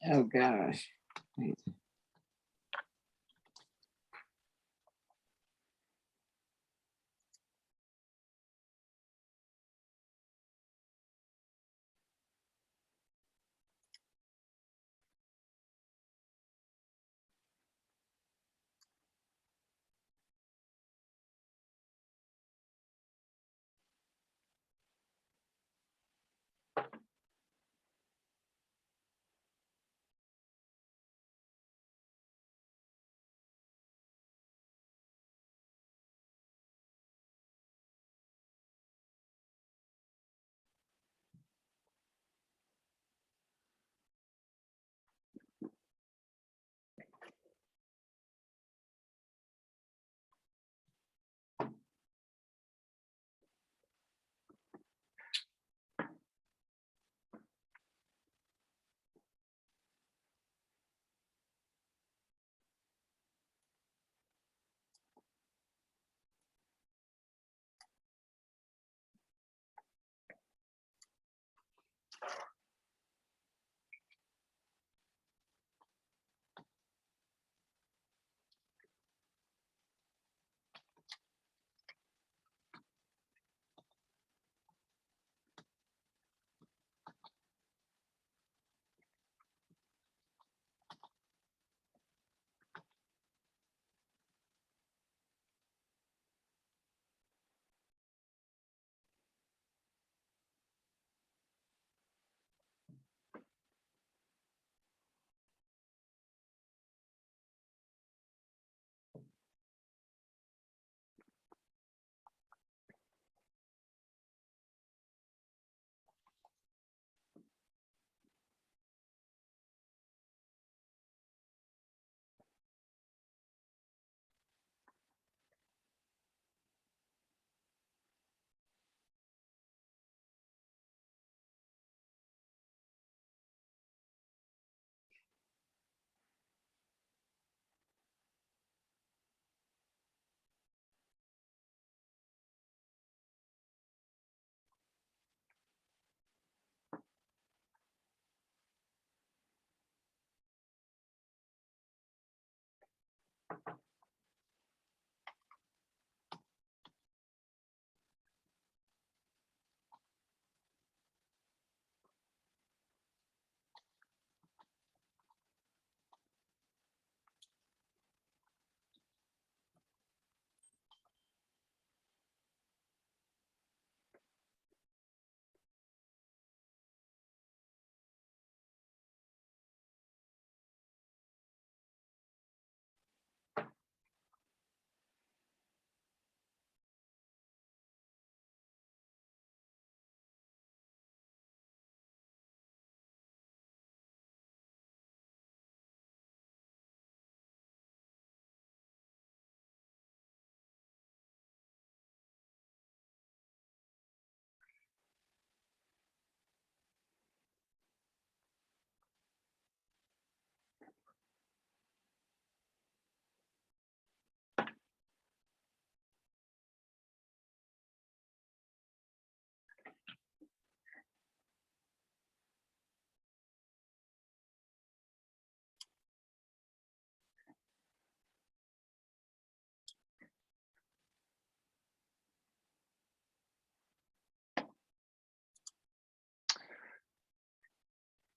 Oh gosh. Wait.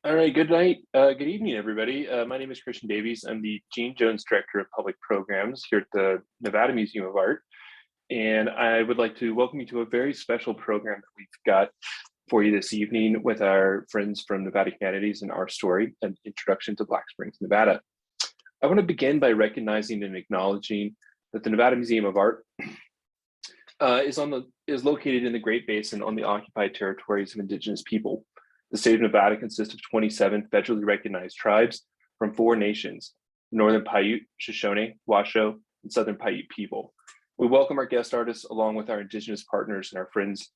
All right, good night, good evening, everybody. My name is Christian Davies. I'm the Gene Jones Director of Public Programs here at the Nevada Museum of Art. And I would like to welcome you to a very special program that we've got for you this evening with our friends from Nevada Humanities and Our Story, an introduction to Black Springs, Nevada. I want to begin by recognizing and acknowledging that the Nevada Museum of Art is located in the Great Basin on the occupied territories of Indigenous people. The state of Nevada consists of 27 federally recognized tribes from 4 nations: Northern Paiute, Shoshone, Washoe, and Southern Paiute people. We welcome our guest artists along with our Indigenous partners and our friends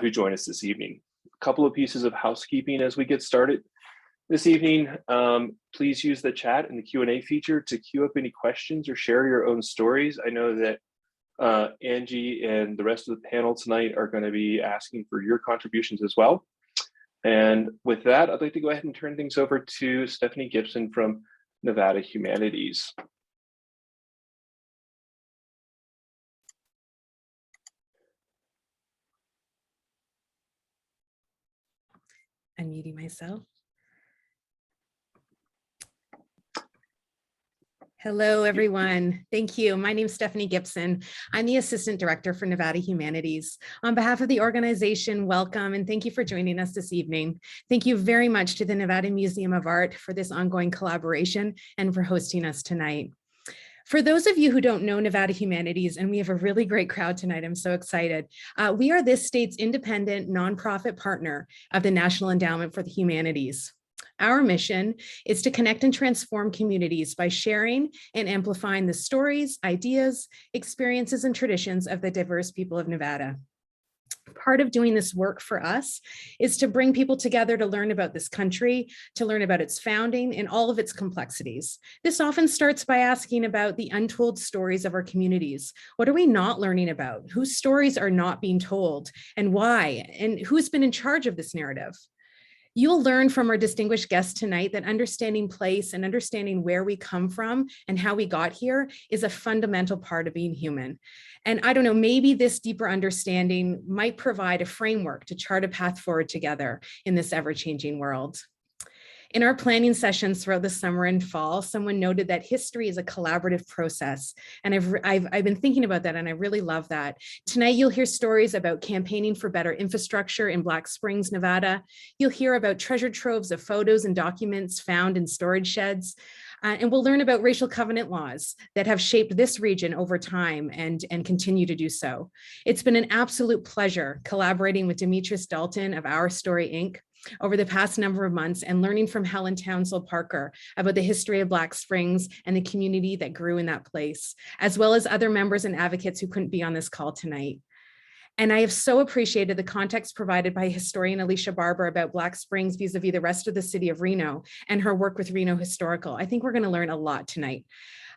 who join us this evening. A couple of pieces of housekeeping as we get started. This evening, please use the chat and the Q&A feature to queue up any questions or share your own stories. I know that Angie and the rest of the panel tonight are going to be asking for your contributions as well. And with that, I'd like to go ahead and turn things over to Stephanie Gibson from Nevada Humanities. Unmuting myself. Hello, everyone. Thank you. My name is Stephanie Gibson. I'm the Assistant Director for Nevada Humanities. On behalf of the organization, welcome and thank you for joining us this evening. Thank you very much to the Nevada Museum of Art for this ongoing collaboration and for hosting us tonight. For those of you who don't know Nevada Humanities, and we have a really great crowd tonight, I'm so excited. We are this state's independent nonprofit partner of the National Endowment for the Humanities. Our mission is to connect and transform communities by sharing and amplifying the stories, ideas, experiences, and traditions of the diverse people of Nevada. Part of doing this work for us is to bring people together to learn about this country, to learn about its founding and all of its complexities. This often starts by asking about the untold stories of our communities. What are we not learning about? Whose stories are not being told and why? And who's been in charge of this narrative? You'll learn from our distinguished guests tonight that understanding place and understanding where we come from and how we got here is a fundamental part of being human. And I don't know, maybe this deeper understanding might provide a framework to chart a path forward together in this ever-changing world. In our planning sessions throughout the summer and fall, someone noted that history is a collaborative process. And I've been thinking about that and I really love that. Tonight, you'll hear stories about campaigning for better infrastructure in Black Springs, Nevada. You'll hear about treasure troves of photos and documents found in storage sheds. And we'll learn about racial covenant laws that have shaped this region over time and continue to do so. It's been an absolute pleasure collaborating with Demetrice Dalton of Our Story, Inc. over the past number of months and learning from Helen Townsell-Parker about the history of Black Springs and the community that grew in that place, as well as other members and advocates who couldn't be on this call tonight. And I have so appreciated the context provided by historian Alicia Barber about Black Springs vis-a-vis the rest of the city of Reno and her work with Reno Historical. I think we're going to learn a lot tonight.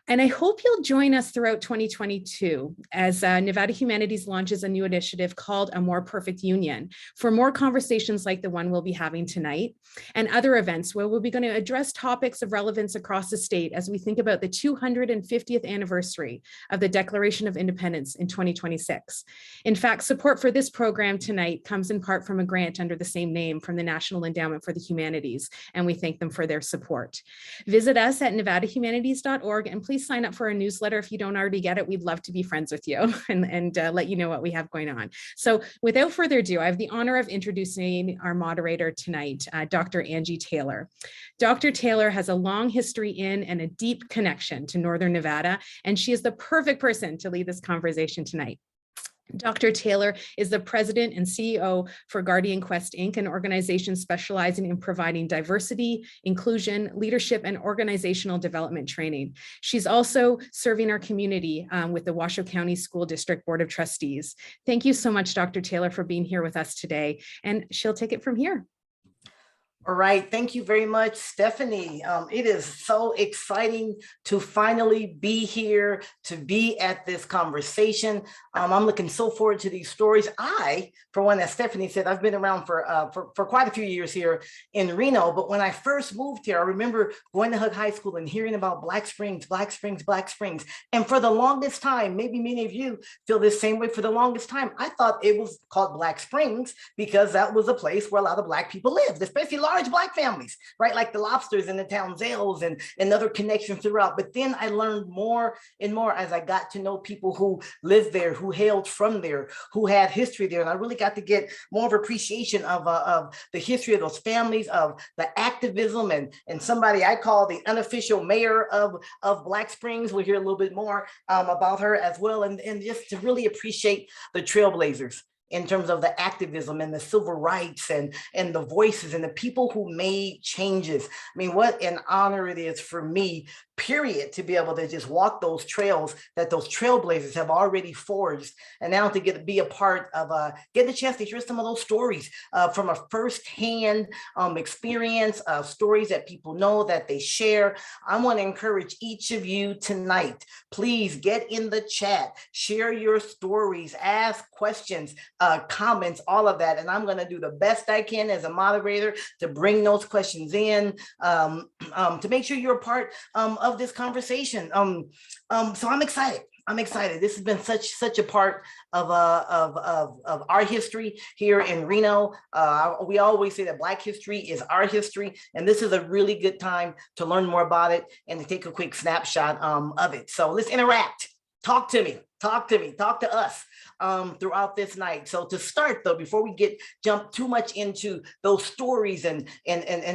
And I hope you'll join us throughout 2022 as Nevada Humanities launches a new initiative called A More Perfect Union for more conversations like the one we'll be having tonight and other events where we'll be going to address topics of relevance across the state as we think about the 250th anniversary of the Declaration of Independence in 2026. In fact, support for this program tonight comes in part from a grant under the same name from the National Endowment for the Humanities, and we thank them for their support. Visit us at nevadahumanities.org and please sign up for our newsletter if you don't already get it. We'd love to be friends with you and let you know what we have going on. So without further ado, I have the honor of introducing our moderator tonight, Dr. Angie Taylor. Dr. Taylor has a long history in and a deep connection to Northern Nevada, and she is the perfect person to lead this conversation tonight. Dr. Taylor is the president and CEO for Guardian Quest, Inc., an organization specializing in providing diversity, inclusion, leadership, and organizational development training. She's also serving our community with the Washoe County School District Board of Trustees. Thank you so much, Dr. Taylor, for being here with us today, and she'll take it from here. All right, thank you very much, Stephanie. It is so exciting to finally be here, to be at this conversation. I'm looking so forward to these stories. For one, as Stephanie said, I've been around for quite a few years here in Reno, but when I first moved here, I remember going to Hug High School and hearing about Black Springs, Black Springs, Black Springs. And for the longest time, maybe many of you feel the same way, for the longest time, I thought it was called Black Springs because that was a place where a lot of Black people lived, especially large Black families, right? Like the Lobsters and the Townsells and other connections throughout. But then I learned more and more as I got to know people who lived there, who hailed from there, who had history there. And I really got to get more of appreciation of the history of those families, of the activism, and somebody I call the unofficial mayor of Black Springs. We'll hear a little bit more about her as well. And just to really appreciate the trailblazers in terms of the activism and the civil rights and the voices and the people who made changes. I mean, what an honor it is for me period, to be able to just walk those trails that those trailblazers have already forged, and now to get to be a part of getting a chance to hear some of those stories from a firsthand experience, stories that people know that they share. I want to encourage each of you tonight, please get in the chat, share your stories, ask questions, comments, all of that, and I'm going to do the best I can as a moderator to bring those questions in to make sure you're a part of this conversation. So I'm excited. I'm excited. This has been such a part of our history here in Reno. We always say that Black history is our history, and this is a really good time to learn more about it and to take a quick snapshot of it. So let's interact. Talk to me. Talk to us throughout this night. So to start though, before we jump too much into those stories and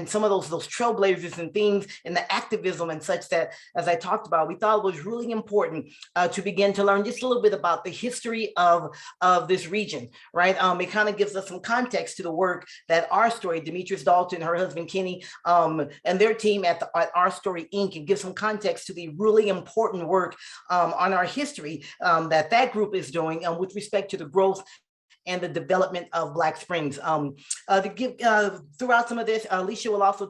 some of those trailblazers and things and the activism and such that, as I talked about, we thought it was really important to begin to learn just a little bit about the history of this region, right? It kind of gives us some context to the work that Our Story, Demetrice, Dalton, her husband Kenny, and their team at Our Story Inc. and give some context to the really important work on our history that group is doing with respect to the growth and the development of Black Springs. To give throughout some of this, Alicia will also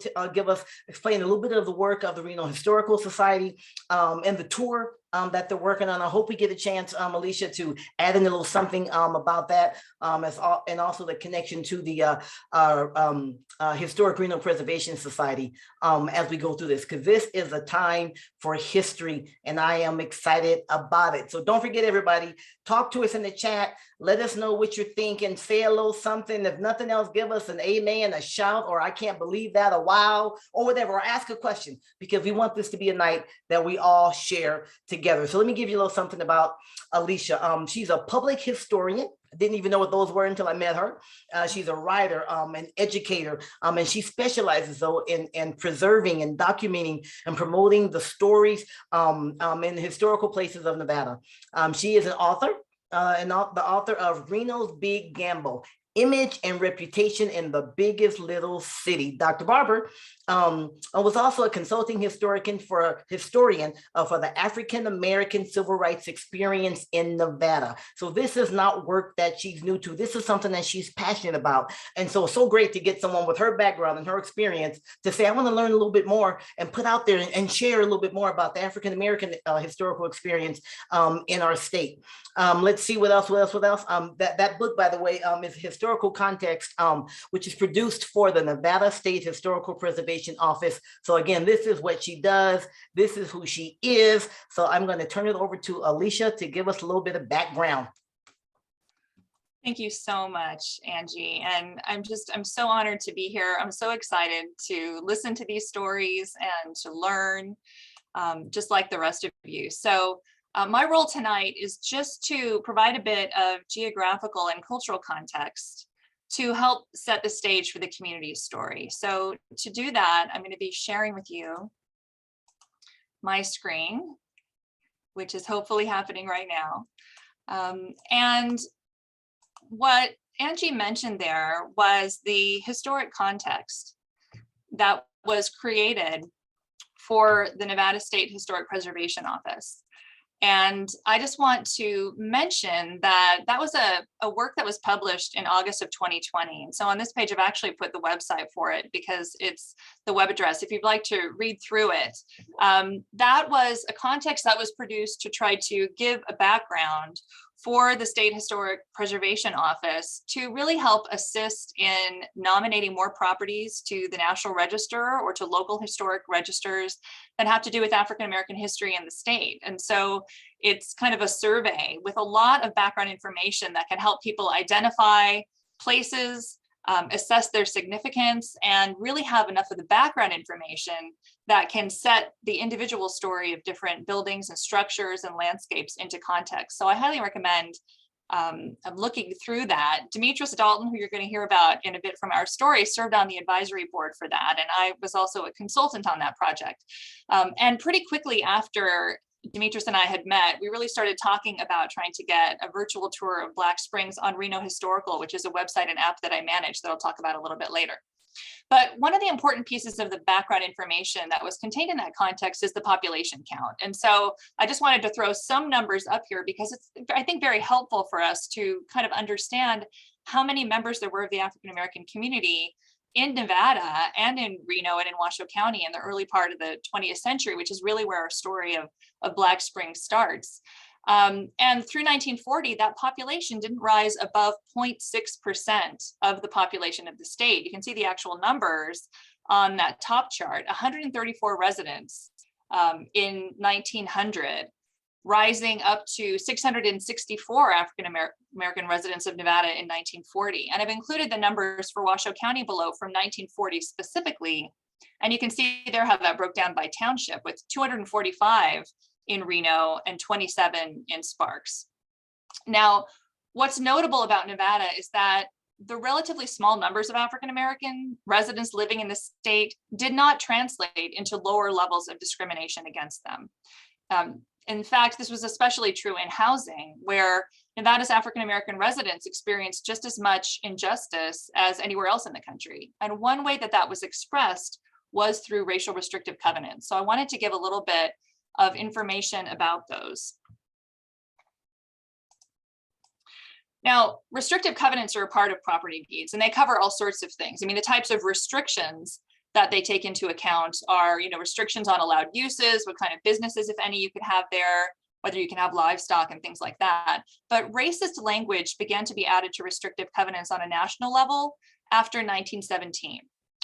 explain a little bit of the work of the Reno Historical Society and the tour that they're working on. I hope we get a chance, Alicia, to add in a little something about that, and also the connection to the Historic Reno Preservation Society as we go through this, because this is a time for history, and I am excited about it. So don't forget, everybody, talk to us in the chat. Let us know what you're thinking. Say a little something. If nothing else, give us an amen, a shout, or I can't believe that, a wow, or whatever, or ask a question, because we want this to be a night that we all share together. So let me give you a little something about Alicia. She's a public historian. I didn't even know what those were until I met her. She's a writer, an educator, and she specializes though in preserving and documenting and promoting the stories in historical places of Nevada. She is an author, and the author of Reno's Big Gamble: Image and Reputation in the Biggest Little City. Dr. Barber was also a consulting historian for the African American Civil Rights Experience in Nevada. So this is not work that she's new to. This is something that she's passionate about. And so it's so great to get someone with her background and her experience to say, I want to learn a little bit more and put out there and share a little bit more about the African American historical experience in our state. Let's see what else. That book, by the way, is Historical Context, which is produced for the Nevada State Historical Preservation Office. So again, this is what she does. This is who she is. So I'm going to turn it over to Alicia to give us a little bit of background. Thank you so much, Angie. And I'm so honored to be here. I'm so excited to listen to these stories and to learn, just like the rest of you. So my role tonight is just to provide a bit of geographical and cultural context to help set the stage for the community's story. So to do that, I'm going to be sharing with you my screen, which is hopefully happening right now. And what Angie mentioned there was the historic context that was created for the Nevada State Historic Preservation Office. And I just want to mention that that was a work that was published in August of 2020. And so on this page, I've actually put the website for it because it's the web address if you'd like to read through it. That was a context that was produced to try to give a background for the State Historic Preservation Office to really help assist in nominating more properties to the National Register or to local historic registers that have to do with African American history in the state. And so it's kind of a survey with a lot of background information that can help people identify places, assess their significance, and really have enough of the background information that can set the individual story of different buildings and structures and landscapes into context. So I highly recommend looking through that. Demetrice Dalton, who you're going to hear about in a bit from Our Story, served on the advisory board for that, and I was also a consultant on that project. And pretty quickly after Demetrice and I had met, we really started talking about trying to get a virtual tour of Black Springs on Reno Historical, which is a website and app that I manage that I'll talk about a little bit later. But one of the important pieces of the background information that was contained in that context is the population count. And so I just wanted to throw some numbers up here because it's, I think, very helpful for us to kind of understand how many members there were of the African American community in Nevada and in Reno and in Washoe County in the early part of the 20th century, which is really where our story of Black Spring starts. And through 1940, that population didn't rise above 0.6% of the population of the state. You can see the actual numbers on that top chart, 134 residents in 1900, rising up to 664 African American residents of Nevada in 1940. And I've included the numbers for Washoe County below from 1940 specifically. And you can see there how that broke down by township, with 245 in Reno and 27 in Sparks. Now, what's notable about Nevada is that the relatively small numbers of African American residents living in the state did not translate into lower levels of discrimination against them. In fact, this was especially true in housing, where Nevada's African American residents experienced just as much injustice as anywhere else in the country. And one way that that was expressed was through racial restrictive covenants. So I wanted to give a little bit of information about those. Now, restrictive covenants are a part of property deeds, and they cover all sorts of things. I mean, the types of restrictions that they take into account are, restrictions on allowed uses, what kind of businesses, if any, you could have there, whether you can have livestock and things like that. But racist language began to be added to restrictive covenants on a national level after 1917,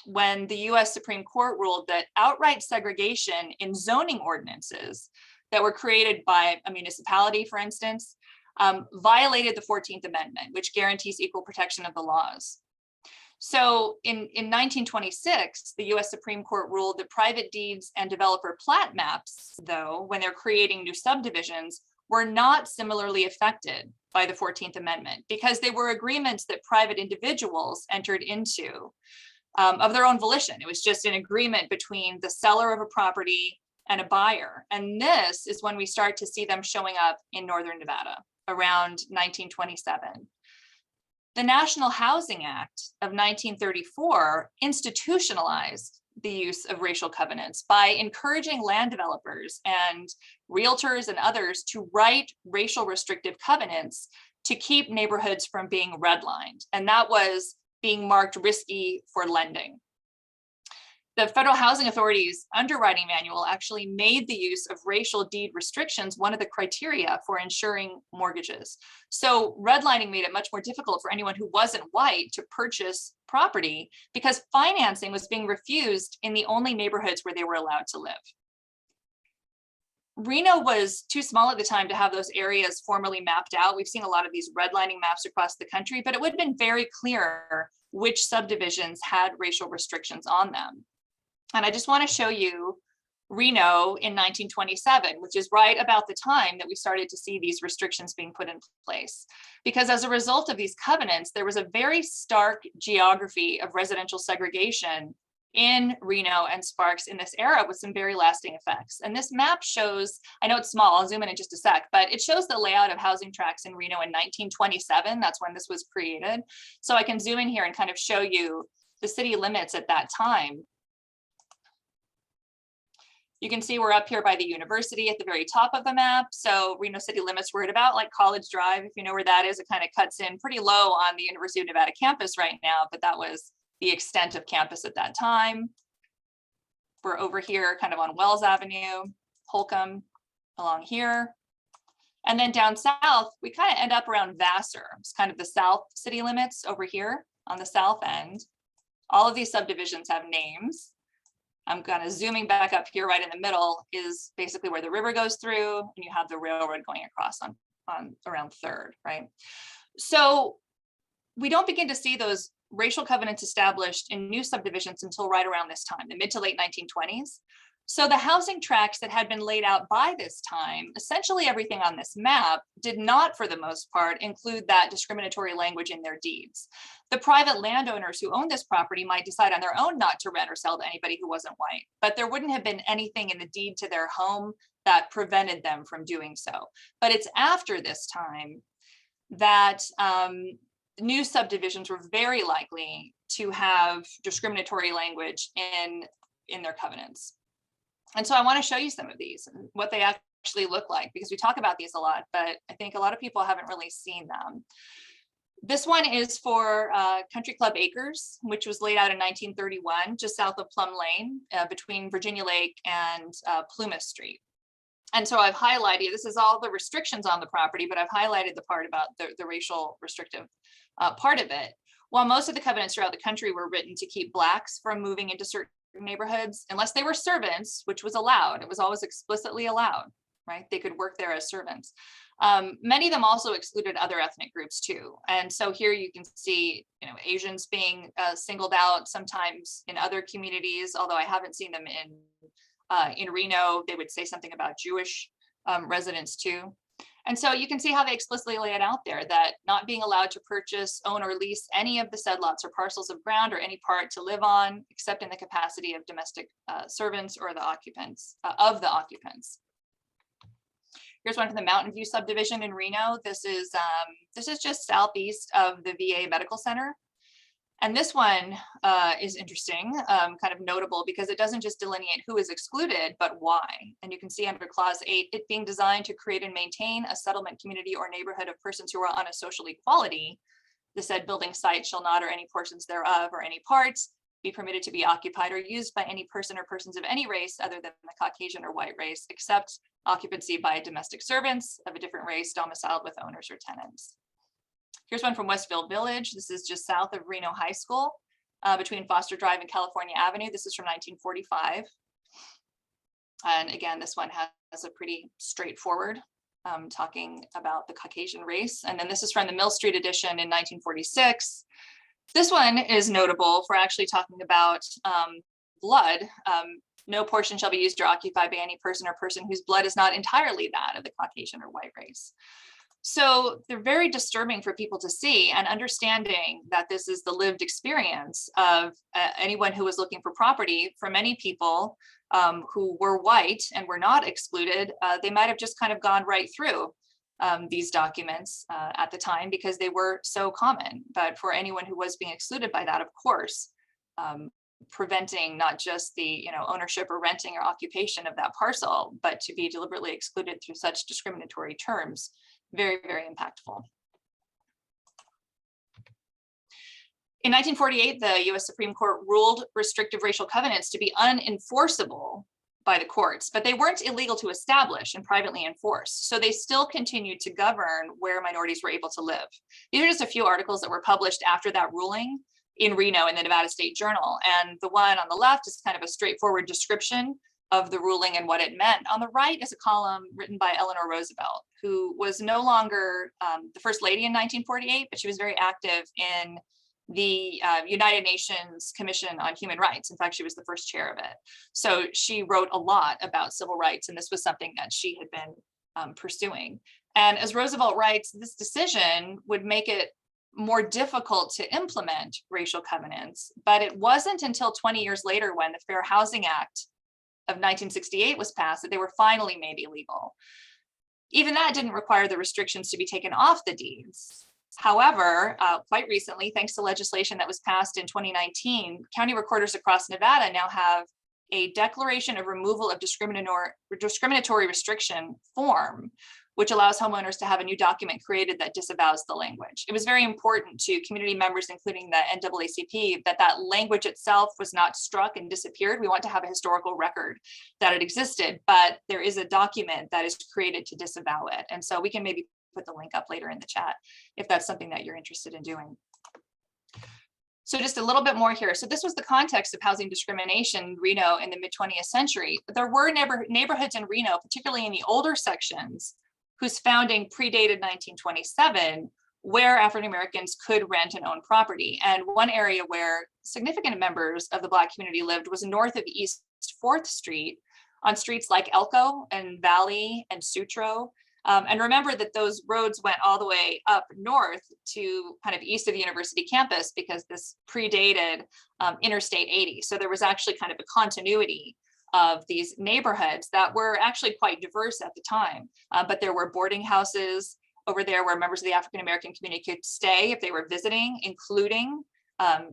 when the US Supreme Court ruled that outright segregation in zoning ordinances that were created by a municipality, for instance, violated the 14th Amendment, which guarantees equal protection of the laws. So in 1926, the US Supreme Court ruled that private deeds and developer plat maps, though, when they're creating new subdivisions, were not similarly affected by the 14th Amendment because they were agreements that private individuals entered into of their own volition. It was just an agreement between the seller of a property and a buyer. And this is when we start to see them showing up in Northern Nevada around 1927. The National Housing Act of 1934 institutionalized the use of racial covenants by encouraging land developers and realtors and others to write racial restrictive covenants to keep neighborhoods from being redlined. And that was being marked risky for lending. The Federal Housing Authority's underwriting manual actually made the use of racial deed restrictions one of the criteria for insuring mortgages. So redlining made it much more difficult for anyone who wasn't white to purchase property because financing was being refused in the only neighborhoods where they were allowed to live. Reno was too small at the time to have those areas formally mapped out. We've seen a lot of these redlining maps across the country, but it would have been very clear which subdivisions had racial restrictions on them. And I just want to show you Reno in 1927, which is right about the time that we started to see these restrictions being put in place. Because as a result of these covenants, there was a very stark geography of residential segregation in Reno and Sparks in this era with some very lasting effects. And this map shows, I know it's small, I'll zoom in just a sec, but it shows the layout of housing tracts in Reno in 1927. That's when this was created. So I can zoom in here and kind of show you the city limits at that time. You can see we're up here by the university at the very top of the map. So Reno city limits were at about like College Drive. If you know where that is, it kind of cuts in pretty low on the University of Nevada campus right now, but that was the extent of campus at that time. We're over here kind of on Wells Avenue, Holcomb along here. And then down south, we kind of end up around Vassar. It's kind of the south city limits over here on the south end. All of these subdivisions have names. I'm kind of zooming back up here right in the middle is basically where the river goes through and you have the railroad going across on around 3rd, right? So we don't begin to see those racial covenants established in new subdivisions until right around this time, the mid to late 1920s. So the housing tracts that had been laid out by this time, essentially everything on this map did not, for the most part, include that discriminatory language in their deeds. The private landowners who owned this property might decide on their own not to rent or sell to anybody who wasn't white, but there wouldn't have been anything in the deed to their home that prevented them from doing so. But it's after this time that new subdivisions were very likely to have discriminatory language in their covenants. And so I want to show you some of these and what they actually look like, because we talk about these a lot, but I think a lot of people haven't really seen them. This one is for Country Club Acres, which was laid out in 1931, just south of Plum Lane, between Virginia Lake and Plymouth Street. And so I've highlighted, this is all the restrictions on the property, but I've highlighted the part about the racial restrictive part of it. While most of the covenants throughout the country were written to keep Blacks from moving into certain neighborhoods, unless they were servants, which was allowed, it was always explicitly allowed, right? They could work there as servants. Many of them also excluded other ethnic groups too. And so here you can see, Asians being singled out sometimes in other communities, although I haven't seen them in Reno. They would say something about Jewish residents too. And so you can see how they explicitly lay it out there, that not being allowed to purchase, own, or lease any of the said lots or parcels of ground or any part to live on, except in the capacity of domestic servants or the occupants of the occupants. Here's one from the Mountain View subdivision in Reno. This is just southeast of the VA Medical Center. And this one is interesting, kind of notable, because it doesn't just delineate who is excluded, but why. And you can see under Clause 8, it being designed to create and maintain a settlement community or neighborhood of persons who are on a social equality. The said building site shall not, or any portions thereof, or any parts, be permitted to be occupied or used by any person or persons of any race other than the Caucasian or white race, except occupancy by domestic servants of a different race domiciled with owners or tenants. Here's one from Westville Village. This is just south of Reno High School, between Foster Drive and California Avenue. This is from 1945. And again, this one has a pretty straightforward talking about the Caucasian race. And then this is from the Mill Street edition in 1946. This one is notable for actually talking about blood. No portion shall be used or occupied by any person or person whose blood is not entirely that of the Caucasian or white race. So they're very disturbing for people to see, and understanding that this is the lived experience of anyone who was looking for property. For many people who were white and were not excluded, they might have just kind of gone right through these documents at the time because they were so common. But for anyone who was being excluded by that, of course, preventing not just the ownership or renting or occupation of that parcel, but to be deliberately excluded through such discriminatory terms, very, very impactful. In 1948, the US Supreme Court ruled restrictive racial covenants to be unenforceable by the courts, but they weren't illegal to establish and privately enforce. So they still continued to govern where minorities were able to live. These are just a few articles that were published after that ruling in Reno in the Nevada State Journal. And the one on the left is kind of a straightforward description of the ruling and what it meant. On the right is a column written by Eleanor Roosevelt, who was no longer the First Lady in 1948, but she was very active in the United Nations Commission on Human Rights. In fact, she was the first chair of it. So she wrote a lot about civil rights, and this was something that she had been pursuing. And as Roosevelt writes, this decision would make it more difficult to implement racial covenants, but it wasn't until 20 years later, when the Fair Housing Act of 1968 was passed, that they were finally made illegal. Even that didn't require the restrictions to be taken off the deeds. However, quite recently, thanks to legislation that was passed in 2019, county recorders across Nevada now have a declaration of removal of discriminatory restriction form, which allows homeowners to have a new document created that disavows the language. It was very important to community members, including the NAACP, that that language itself was not struck and disappeared. We want to have a historical record that it existed, but there is a document that is created to disavow it. And so we can maybe put the link up later in the chat if that's something that you're interested in doing. So just a little bit more here. So this was the context of housing discrimination in Reno in the mid-20th century. There were neighborhoods in Reno, particularly in the older sections, whose founding predated 1927, where African Americans could rent and own property. And one area where significant members of the Black community lived was north of East 4th Street, on streets like Elko and Valley and Sutro. And remember that those roads went all the way up north to kind of east of the university campus, because this predated Interstate 80. So there was actually kind of a continuity of these neighborhoods that were actually quite diverse at the time. But there were boarding houses over there where members of the African American community could stay if they were visiting, including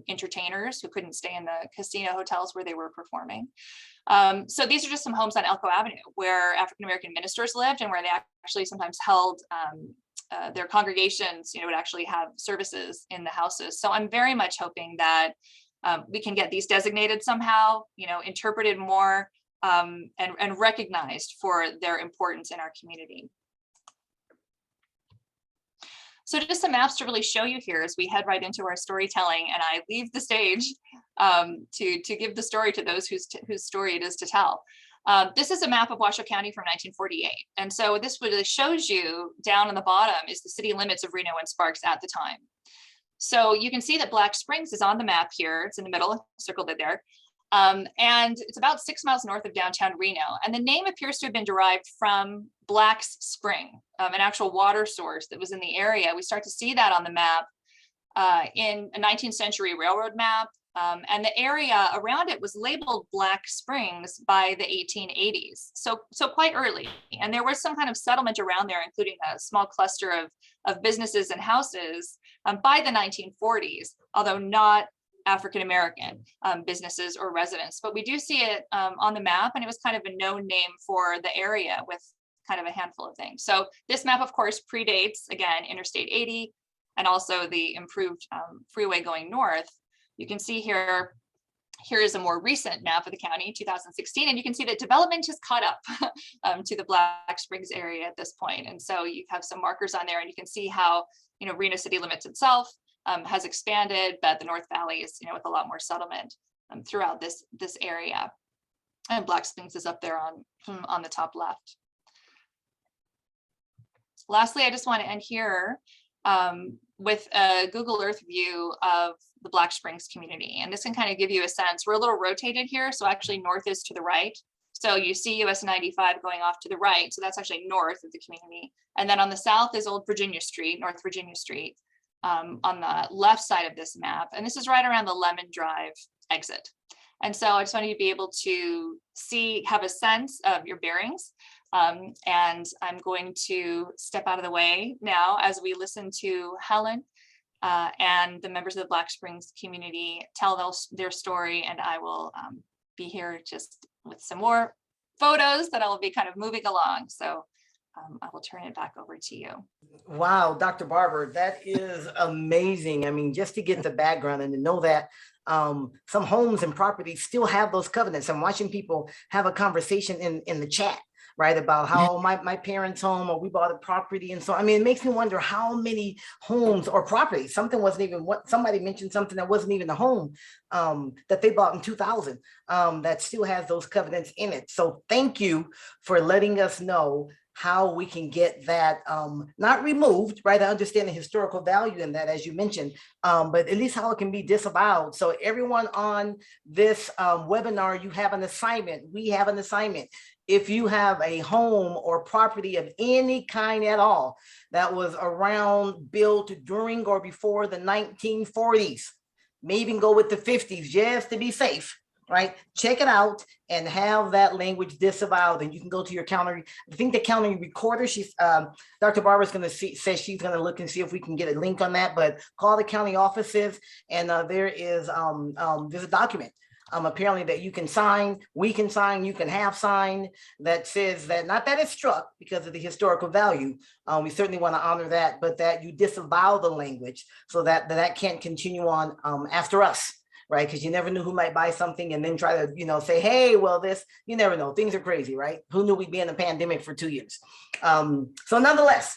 entertainers who couldn't stay in the casino hotels where they were performing. So these are just some homes on Elko Avenue where African American ministers lived and where they actually sometimes held their congregations, would actually have services in the houses. So I'm very much hoping that we can get these designated somehow, interpreted more and recognized for their importance in our community. So just some maps to really show you here as we head right into our storytelling, and I leave the stage to give the story to those whose story it is to tell. This is a map of Washoe County from 1948. And so this really shows you down on the bottom is the city limits of Reno and Sparks at the time. So you can see that Black Springs is on the map here. It's in the middle, circled it there. And it's about 6 miles north of downtown Reno. And the name appears to have been derived from Black's Spring, an actual water source that was in the area. We start to see that on the map in a 19th century railroad map. And the area around it was labeled Black Springs by the 1880s. So quite early. And there was some kind of settlement around there, including a small cluster of businesses and houses by the 1940s, although not African-American businesses or residents. But we do see it on the map, and it was kind of a known name for the area with kind of a handful of things. So this map, of course, predates, again, Interstate 80 and also the improved freeway going north. You can see here is a more recent map of the county, 2016, and you can see that development has caught up to the Black Springs area at this point. And so you have some markers on there, and you can see how, Reno city limits itself has expanded, but the North Valley is, with a lot more settlement throughout this area. And Black Springs is up there on the top left. Lastly, I just want to end here with a Google Earth view of the Black Springs community. And this can kind of give you a sense. We're a little rotated here. So actually north is to the right. So you see US 95 going off to the right. So that's actually north of the community. And then on the south is Old Virginia Street, North Virginia Street, on the left side of this map. And this is right around the Lemon Drive exit. And so I just wanted you to be able to have a sense of your bearings. And I'm going to step out of the way now as we listen to Helen and the members of the Black Springs community tell their story. And I will be here just with some more photos that I will be kind of moving along. So I will turn it back over to you. Wow, Dr. Barber, that is amazing. I mean, just to get the background and to know that some homes and properties still have those covenants. I'm watching people have a conversation in the chat, right, about how my parents' home, or we bought a property. And so, I mean, it makes me wonder how many homes or properties, somebody mentioned something that wasn't even a home that they bought in 2000 that still has those covenants in it. So thank you for letting us know how we can get that not removed, right? I understand the historical value in that, as you mentioned, but at least how it can be disavowed. So everyone on this webinar, you have an assignment. We have an assignment. If you have a home or property of any kind at all that was around, built during or before the 1940s, may even go with the 50s just to be safe, right? Check it out and have that language disavowed. And you can go to your county. I think the county recorder, Dr. Barber is going to says she's going to look and see if we can get a link on that, but call the county offices. And there's a document apparently that you can sign, we can sign, you can have signed, that says that, not that it's struck because of the historical value, we certainly want to honor that, but that you disavow the language so that can't continue on after us, right? Because you never knew who might buy something and then try to, say, hey, well, you never know. Things are crazy, right? Who knew we'd be in a pandemic for 2 years? So nonetheless,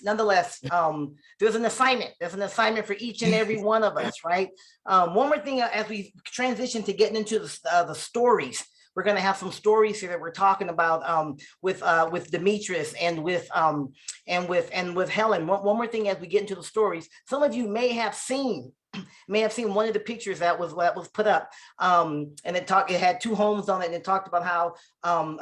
there's an assignment. There's an assignment for each and every one of us, right? One more thing, as we transition to getting into the stories, we're going to have some stories here that we're talking about with Demetrice and with Helen. One more thing, as we get into the stories, some of you may have seen one of the pictures that was put up, and it had two homes on it, and it talked about how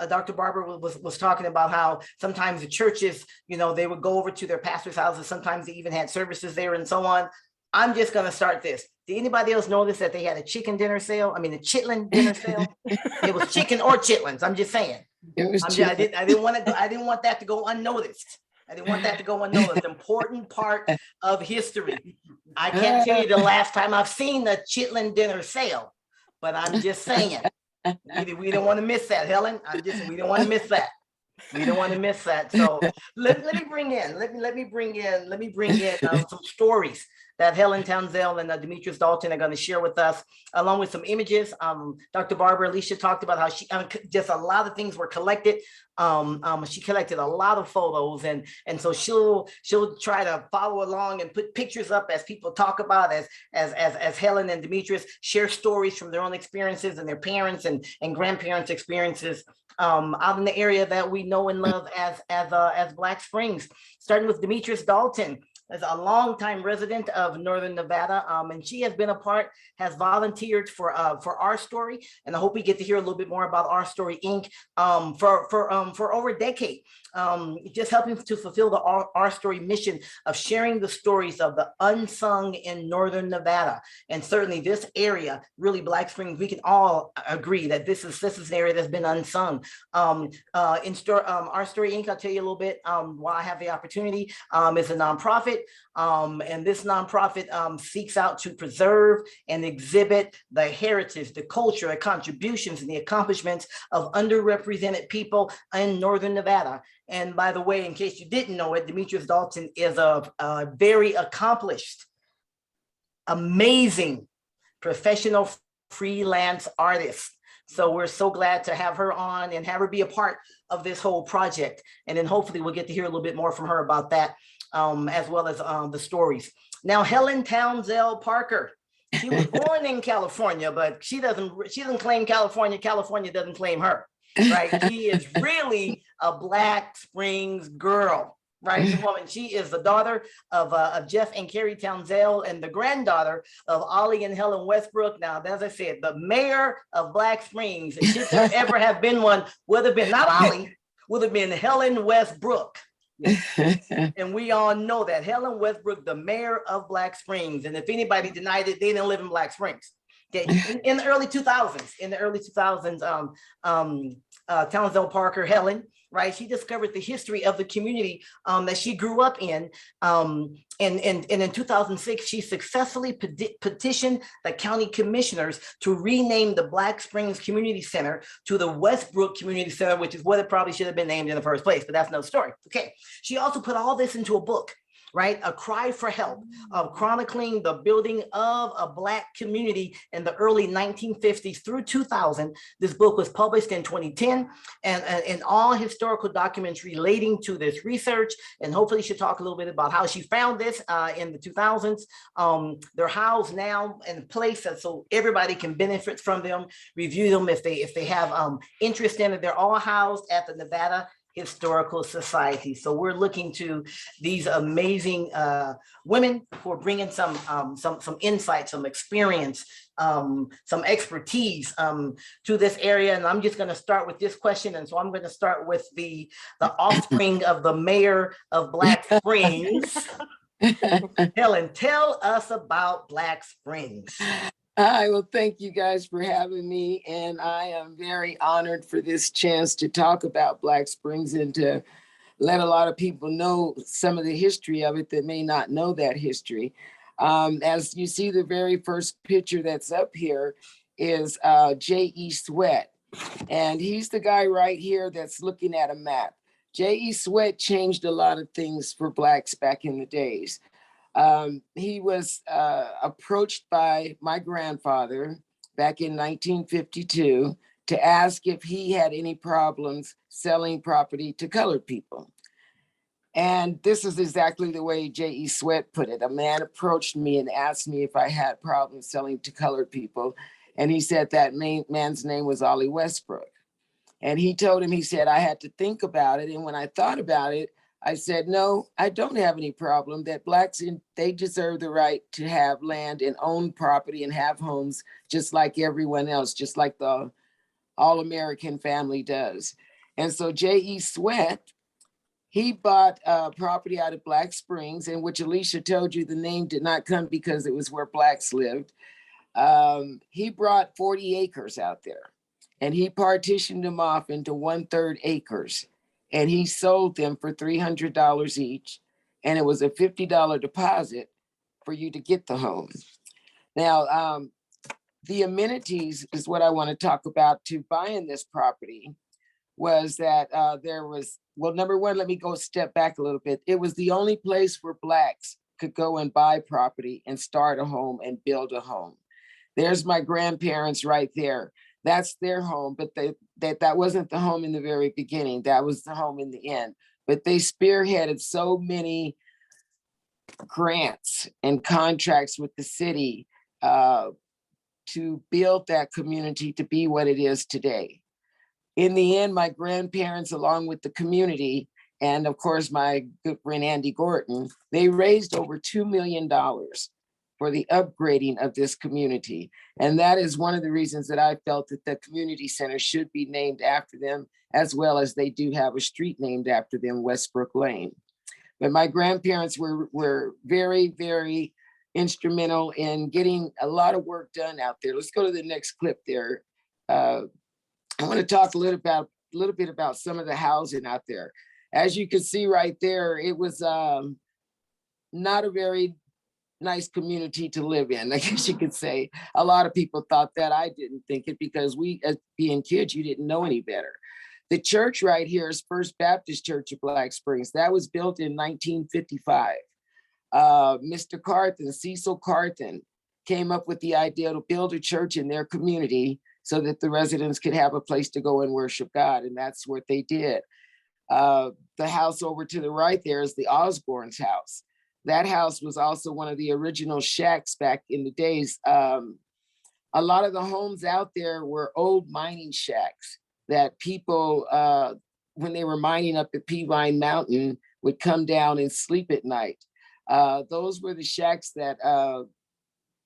Dr. Barber was talking about how sometimes the churches, they would go over to their pastor's houses. Sometimes they even had services there and so on. I'm just going to start this. Did anybody else notice that they had a chicken dinner sale? I mean, a chitlin dinner sale. It was chicken or chitlins. I'm just saying. It was I didn't want that to go unnoticed. I didn't want that to go unnoticed. Important part of history. I can't tell you the last time I've seen the Chitlin dinner sale, but I'm just saying, we don't want to miss that, Helen. We don't want to miss that. We don't want to miss that. So let me bring in some stories that Helen Townsell and Demetrice Dalton are going to share with us, along with some images. Dr. Barber, Alicia talked about how she just a lot of things were collected. She collected a lot of photos, and so she'll try to follow along and put pictures up as people talk about as Helen and Demetrice share stories from their own experiences and their parents and grandparents' experiences out in the area that we know and love as Black Springs. Starting with Demetrice Dalton, as a longtime resident of Northern Nevada, and she has volunteered for Our Story, and I hope we get to hear a little bit more about Our Story Inc. For over a decade, just helping to fulfill the Our Story mission of sharing the stories of the unsung in Northern Nevada, and certainly this area, really Black Springs. We can all agree that this is an area that's been unsung. Our Story Inc. I'll tell you a little bit while I have the opportunity. Is a nonprofit. And this nonprofit seeks out to preserve and exhibit the heritage, the culture, the contributions, and the accomplishments of underrepresented people in Northern Nevada. And by the way, in case you didn't know it, Demetrice Dalton is a very accomplished, amazing, professional freelance artist. So we're so glad to have her on and have her be a part of this whole project. And then hopefully we'll get to hear a little bit more from her about that, as well as the stories. Now, Helen Townsell-Parker, she was born in California, but she doesn't claim California. California doesn't claim her, right? She is really a Black Springs girl, right? The woman, she is the daughter of Jeff and Carrie Townsell and the granddaughter of Ollie and Helen Westbrook. Now, as I said, the mayor of Black Springs, should there ever have been one, would have been not Ollie, would have been Helen Westbrook. And we all know that Helen Westbrook, the mayor of Black Springs, and if anybody denied it, they didn't live in Black Springs. Okay. In the early 2000s, Townsell-Parker, Helen, right? She discovered the history of the community that she grew up in. And in 2006, she successfully petitioned the county commissioners to rename the Black Springs Community Center to the Westbrook Community Center, which is what it probably should have been named in the first place, but that's another story. Okay. She also put all this into a book, right? A Cry for Help, of chronicling the building of a Black community in the early 1950s through 2000. This book was published in 2010, and all historical documents relating to this research. And hopefully she'll talk a little bit about how she found this in the 2000s. They're housed now in a place so everybody can benefit from them, review them if they have interest in it. They're all housed at the Nevada Historical Society. So we're looking to these amazing women who are bringing some insight, some experience, some expertise to this area. And I'm just going to start with this question. And so I'm going to start with the offspring of the mayor of Black Springs. Helen, tell us about Black Springs. Hi, well, thank you guys for having me. And I am very honored for this chance to talk about Black Springs and to let a lot of people know some of the history of it that may not know that history. As you see, the very first picture that's up here is J.E. Sweat. And he's the guy right here that's looking at a map. J.E. Sweat changed a lot of things for Blacks back in the days. He was approached by my grandfather back in 1952 to ask if he had any problems selling property to colored people. And this is exactly the way J.E. Sweat put it. A man approached me and asked me if I had problems selling to colored people. And he said that man's name was Ollie Westbrook. And he told him, he said, I had to think about it. And when I thought about it, I said, no, I don't have any problem that Blacks, they deserve the right to have land and own property and have homes just like everyone else, just like the all-American family does. And so J.E. Sweat, he bought property out of Black Springs, in which Alicia told you the name did not come because it was where Blacks lived. He brought 40 acres out there and he partitioned them off into 1/3 acres. and he sold them for $300 each. And it was a $50 deposit for you to get the home. Now, the amenities is what I want to talk about to buying this property was that there was, well, number one, let me go step back a little bit. It was the only place where Blacks could go and buy property and start a home and build a home. There's my grandparents right there. That's their home, but that wasn't the home in the very beginning. That was the home in the end. But they spearheaded so many grants and contracts with the city to build that community to be what it is today. In the end, my grandparents, along with the community, and of course, my good friend Andy Gorton, they raised over $2 million for the upgrading of this community. And that is one of the reasons that I felt that the community center should be named after them, as well as they do have a street named after them, Westbrook Lane. But my grandparents were very, very instrumental in getting a lot of work done out there. Let's go to the next clip there. I want to talk a little bit about some of the housing out there. As you can see right there, it was not a very nice community to live in, I guess you could say. A lot of people thought that. I didn't think it because we, as being kids, you didn't know any better. The church right here is First Baptist Church of Black Springs. That was built in 1955. Mr. Carthen, Cecil Carthen, came up with the idea to build a church in their community so that the residents could have a place to go and worship God, and that's what they did. The house over to the right there is the Osborne's house. That house was also one of the original shacks back in the days. A lot of the homes out there were old mining shacks that people, when they were mining up at Peavine Mountain, would come down and sleep at night. Those were the shacks that,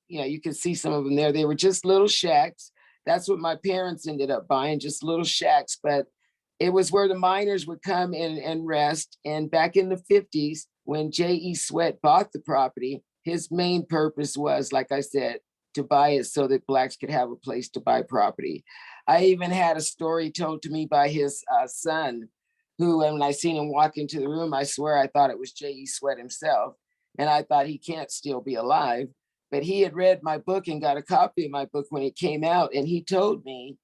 you can see some of them there. They were just little shacks. That's what my parents ended up buying, just little shacks. But it was where the miners would come in and rest. And back in the 50s, when J.E. Sweat bought the property, his main purpose was, like I said, to buy it so that Blacks could have a place to buy property. I even had a story told to me by his son, who, when I seen him walk into the room, I swear I thought it was J.E. Sweat himself. And I thought he can't still be alive. But he had read my book and got a copy of my book when it came out. And he told me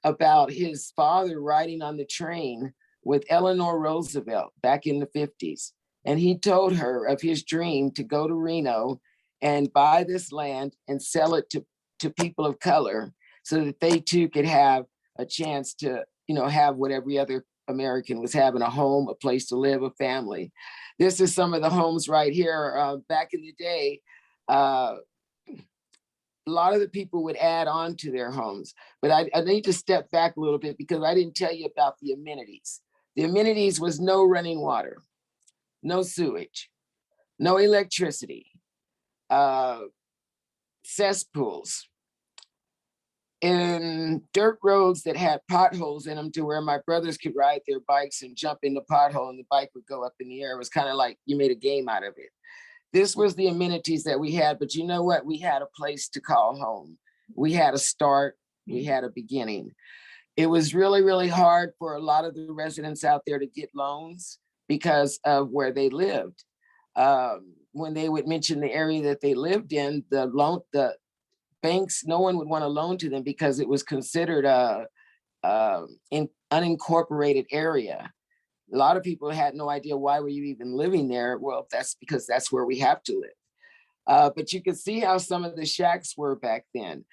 about his father riding on the train with Eleanor Roosevelt back in the 50s. And he told her of his dream to go to Reno and buy this land and sell it to people of color so that they too could have a chance to, have what every other American was having, a home, a place to live, a family. This is some of the homes right here. Back in the day, a lot of the people would add on to their homes, but I need to step back a little bit because I didn't tell you about the amenities. The amenities was no running water, no sewage, no electricity, cesspools, and dirt roads that had potholes in them to where my brothers could ride their bikes and jump in the pothole and the bike would go up in the air. It was kind of like you made a game out of it. This was the amenities that we had, but you know what? We had a place to call home. We had a start, we had a beginning. It was really, really hard for a lot of the residents out there to get loans because of where they lived. When they would mention the area that they lived in, the banks, no one would want to loan to them because it was considered an unincorporated area. A lot of people had no idea why were you even living there. Well, that's because that's where we have to live. But you can see how some of the shacks were back then.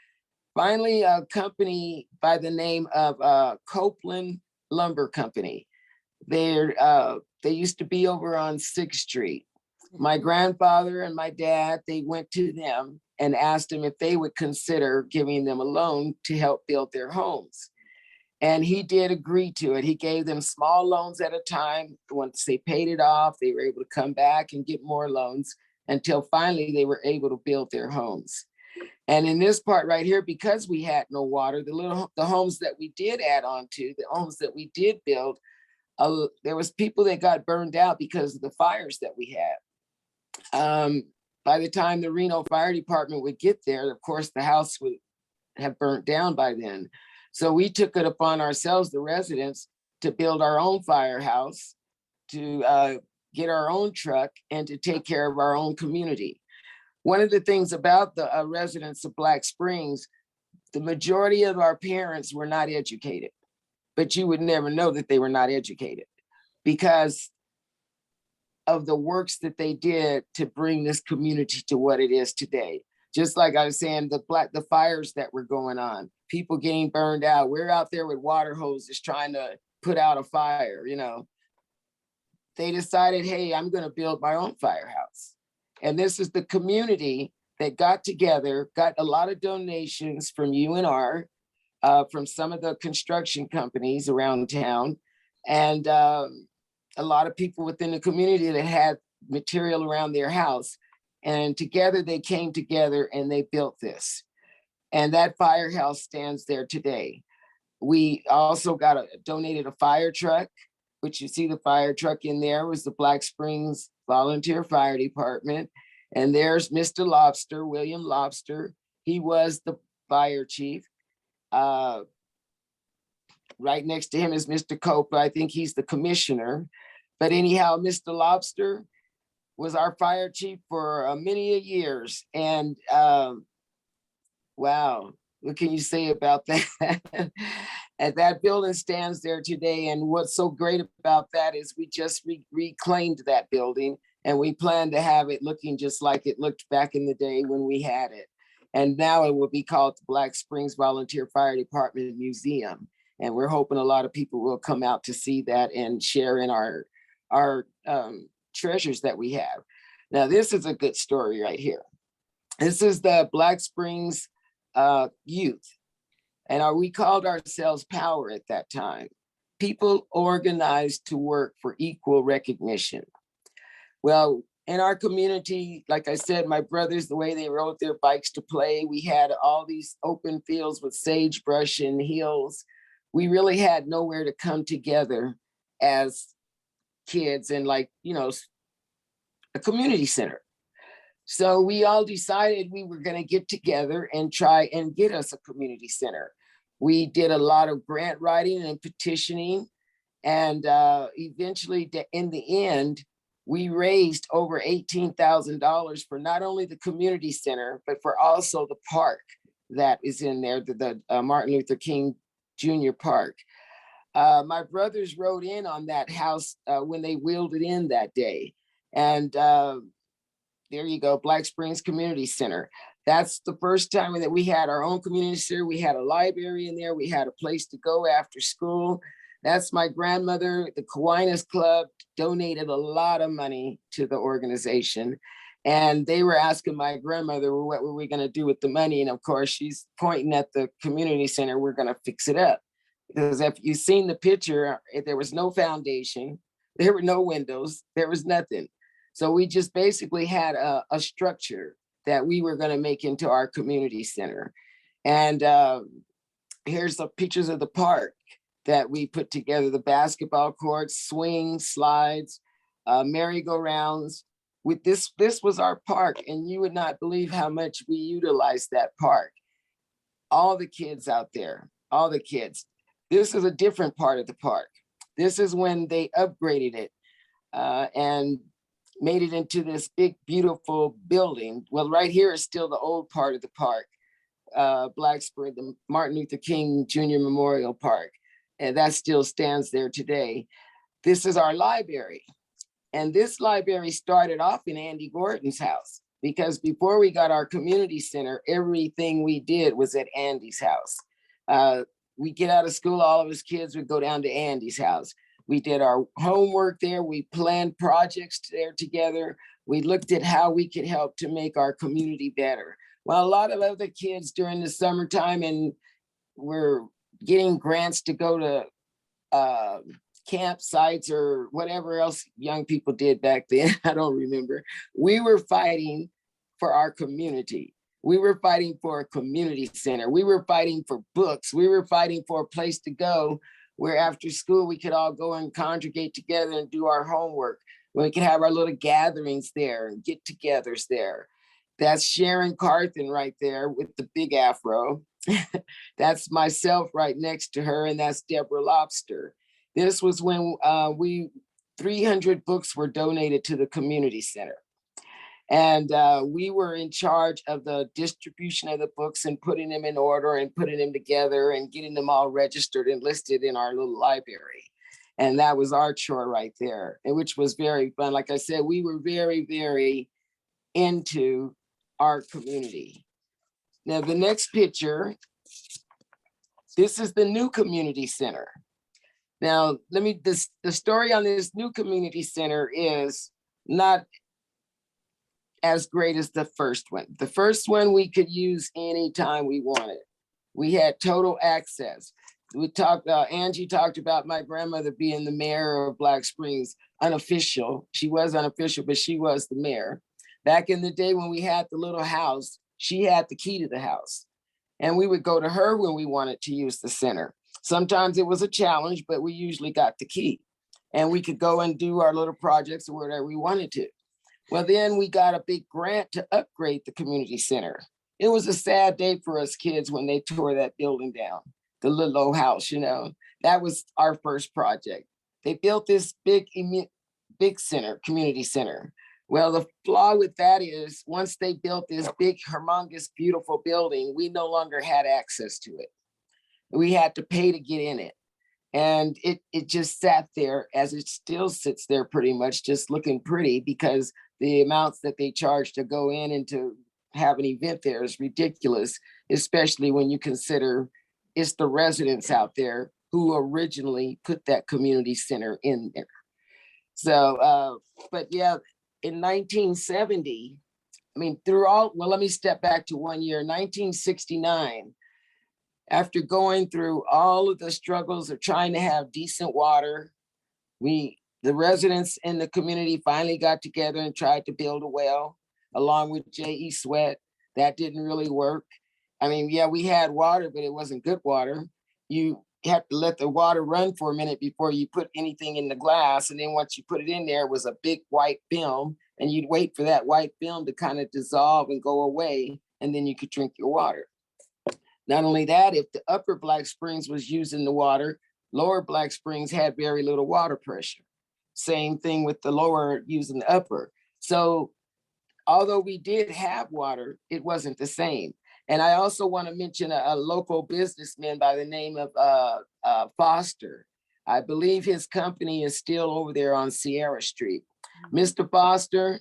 Finally, a company by the name of Copeland Lumber Company. They used to be over on 6th Street. My grandfather and my dad, they went to them and asked them if they would consider giving them a loan to help build their homes. And he did agree to it. He gave them small loans at a time. Once they paid it off, they were able to come back and get more loans until finally they were able to build their homes. And in this part right here, because we had no water, the homes that we did add on to, the homes that we did build, there was people that got burned out because of the fires that we had. By the time the Reno Fire Department would get there, of course, the house would have burnt down by then. So we took it upon ourselves, the residents, to build our own firehouse, to get our own truck, and to take care of our own community. One of the things about the residents of Black Springs, the majority of our parents were not educated, but you would never know that they were not educated because of the works that they did to bring this community to what it is today. Just like I was saying, the fires that were going on, people getting burned out. We're out there with water hoses trying to put out a fire, you know. They decided, hey, I'm going to build my own firehouse. And this is the community that got together, got a lot of donations from UNR, from some of the construction companies around town, and a lot of people within the community that had material around their house. And together they came together and they built this. And that firehouse stands there today. We also donated a fire truck, which you see the fire truck in there was the Black Springs Volunteer Fire Department. And there's Mr. Lobster, William Lobster. He was the fire chief. Right next to him is Mr. Copa. I think he's the commissioner. But anyhow, Mr. Lobster was our fire chief for many years. And wow, what can you say about that? And that building stands there today. And what's so great about that is we just reclaimed that building, and we plan to have it looking just like it looked back in the day when we had it. And now it will be called the Black Springs Volunteer Fire Department Museum. And we're hoping a lot of people will come out to see that and share in our treasures that we have. Now, this is a good story right here. This is the Black Springs youth. And we called ourselves Power at that time. People organized to work for equal recognition. Well, in our community, like I said, my brothers, the way they rode their bikes to play, we had all these open fields with sagebrush and hills. We really had nowhere to come together as kids and, like, you know, a community center. So we all decided we were going to get together and try and get us a community center. We did a lot of grant writing and petitioning. And eventually, in the end, we raised over $18,000 for not only the community center, but for also the park that is in there, the Martin Luther King Jr. Park. My brothers rode in on that house when they wheeled it in that day. And there you go, Black Springs Community Center. That's the first time that we had our own community center. We had a library in there. We had a place to go after school. That's my grandmother. The Kiwanis Club donated a lot of money to the organization. And they were asking my grandmother, well, what were we going to do with the money? And of course, she's pointing at the community center. We're going to fix it up. Because if you've seen the picture, there was no foundation. There were no windows. There was nothing. So we just basically had a structure that we were going to make into our community center. And here's the pictures of the park that we put together: the basketball courts, swings, slides, merry-go-rounds. With this was our park, and you would not believe how much we utilized that park. All the kids out there, all the kids. This is a different part of the park. This is when they upgraded it and made it into this big, beautiful building. Well, right here is still the old part of the park, Black Springs, the Martin Luther King Jr. Memorial Park. And that still stands there today. This is our library. And this library started off in Andy Gordon's house, because before we got our community center, everything we did was at Andy's house. We get out of school, all of us kids would go down to Andy's house. We did our homework there. We planned projects there together. We looked at how we could help to make our community better. Well, a lot of other kids during the summertime, and we're getting grants to go to campsites or whatever else young people did back then. I don't remember. We were fighting for our community. We were fighting for a community center. We were fighting for books. We were fighting for a place to go where after school we could all go and congregate together and do our homework. We could have our little gatherings there and get-togethers there. That's Sharon Carthen right there with the big afro. That's myself right next to her, and that's Deborah Lobster. This was when 300 books were donated to the community center. And we were in charge of the distribution of the books and putting them in order and putting them together and getting them all registered and listed in our little library. And that was our chore right there, and which was very fun. Like I said, we were very, very into our community. Now, the next picture, this is the new community center. Now, the story on this new community center is not as great as the first one. The first one we could use anytime we wanted. We had total access. Angie talked about my grandmother being the mayor of Black Springs, unofficial. She was unofficial, but she was the mayor. Back in the day when we had the little house, she had the key to the house. And we would go to her when we wanted to use the center. Sometimes it was a challenge, but we usually got the key. And we could go and do our little projects or whatever we wanted to. Well, then we got a big grant to upgrade the community center. It was a sad day for us kids when they tore that building down, the little old house, you know. That was our first project. They built this big center, community center. Well, the flaw with that is once they built this big, humongous, beautiful building, we no longer had access to it. We had to pay to get in it. And it just sat there, as it still sits there pretty much, just looking pretty, because the amounts that they charge to go in and to have an event there is ridiculous, especially when you consider it's the residents out there who originally put that community center in there. So, but yeah, in 1970, let me step back to one year, 1969. After going through all of the struggles of trying to have decent water, the residents in the community finally got together and tried to build a well along with J.E. Sweat. That didn't really work. Yeah, we had water, but it wasn't good water. You have to let the water run for a minute before you put anything in the glass. And then once you put it in there, it was a big white film, and you'd wait for that white film to kind of dissolve and go away, and then you could drink your water. Not only that, if the upper Black Springs was using the water, lower Black Springs had very little water pressure. Same thing with the lower using the upper. So although we did have water, it wasn't the same. And I also want to mention a local businessman by the name of Foster. I believe his company is still over there on Sierra Street. Mr. Foster,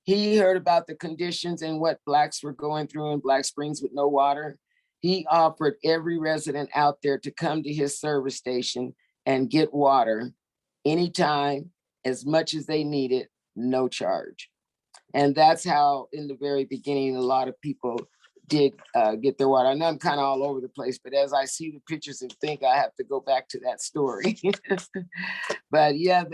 he heard about the conditions and what Blacks were going through in Black Springs with no water. He offered every resident out there to come to his service station and get water anytime, as much as they needed, no charge. And that's how, in the very beginning, a lot of people did get their water. I know I'm kind of all over the place, but as I see the pictures and think, I have to go back to that story. But yeah,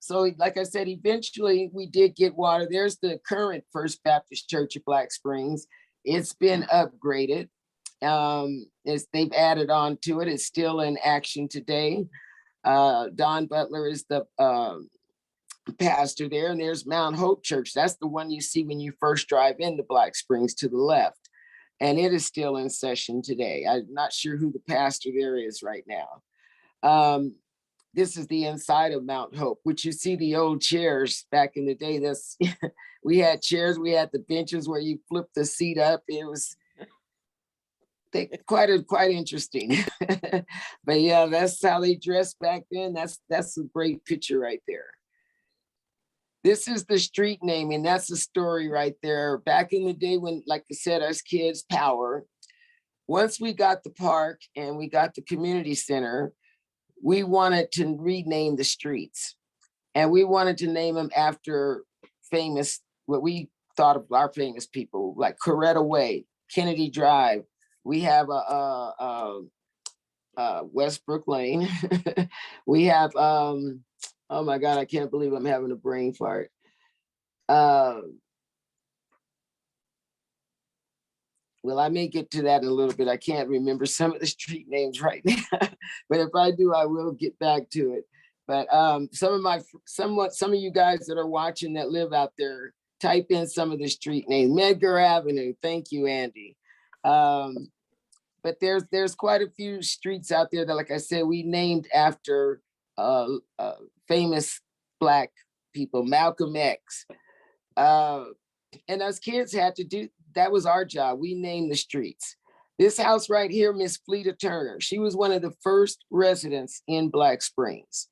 so like I said, eventually we did get water. There's the current First Baptist Church of Black Springs. It's been upgraded. They've added on to it. It's still in action today. Don Butler is the pastor there, and there's Mount Hope Church. That's the one you see when you first drive into Black Springs to the left. And it is still in session today. I'm not sure who the pastor there is right now. This is the inside of Mount Hope, which you see the old chairs back in the day. We had chairs, we had the benches where you flip the seat up. It was quite interesting. But yeah, that's how they dressed back then. That's a great picture right there. This is the street naming. That's the story right there. Back in the day when, like I said, us kids, power. Once we got the park and we got the community center, we wanted to rename the streets. And we wanted to name them after famous, what we thought of our famous people, like Coretta Way, Kennedy Drive. We have Westbrook Lane. We have, oh my God, I can't believe I'm having a brain fart. Well, I may get to that in a little bit. I can't remember some of the street names right now, but if I do, I will get back to it. But some of you guys that are watching that live out there, type in some of the street names. Medgar Avenue, thank you, Andy. but there's quite a few streets out there that, like I said, we named after famous Black people, Malcolm X. And us kids had to do, that was our job. We named the streets. This house right here, Miss Fleta Turner, she was one of the first residents in Black Springs.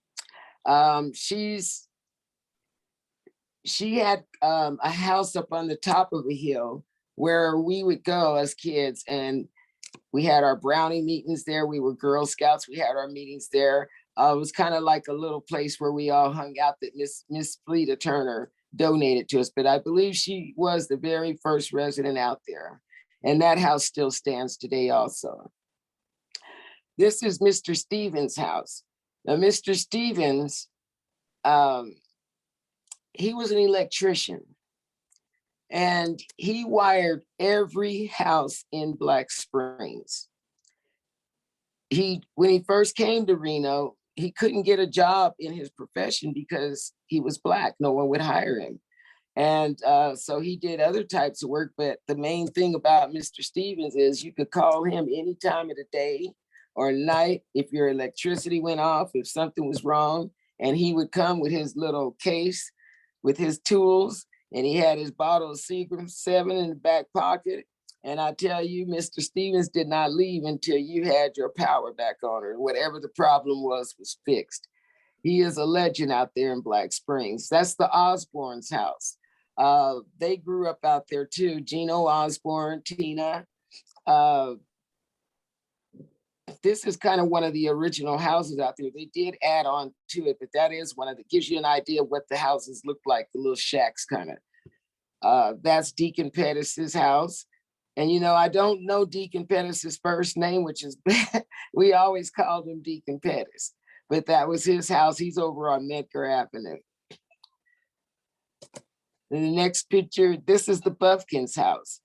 She had a house up on the top of a hill where we would go as kids, and we had our Brownie meetings there. We were Girl Scouts. We had our meetings there. It was kind of like a little place where we all hung out that Miss Fleta Turner donated to us. But I believe she was the very first resident out there. And that house still stands today also. This is Mr. Stevens' house. Now, Mr. Stevens, he was an electrician. And he wired every house in Black Springs. When he first came to Reno, he couldn't get a job in his profession because he was Black. No one would hire him. And so he did other types of work. But the main thing about Mr. Stevens is you could call him any time of the day or night if your electricity went off, if something was wrong, and he would come with his little case with his tools. And he had his bottle of Seagram 7 in the back pocket. And I tell you, Mr. Stevens did not leave until you had your power back on, or whatever the problem was fixed. He is a legend out there in Black Springs. That's the Osborne's house. They grew up out there too. Gino Osborne, Tina. This is kind of one of the original houses out there. They did add on to it, but that is one of the, gives you an idea of what the houses look like, the little shacks kind of. That's Deacon Pettis's house. And you know, I don't know Deacon Pettis's first name, which is, we always called him Deacon Pettis, but that was his house. He's over on Medgar Avenue. In the next picture, this is the Buffkin's house.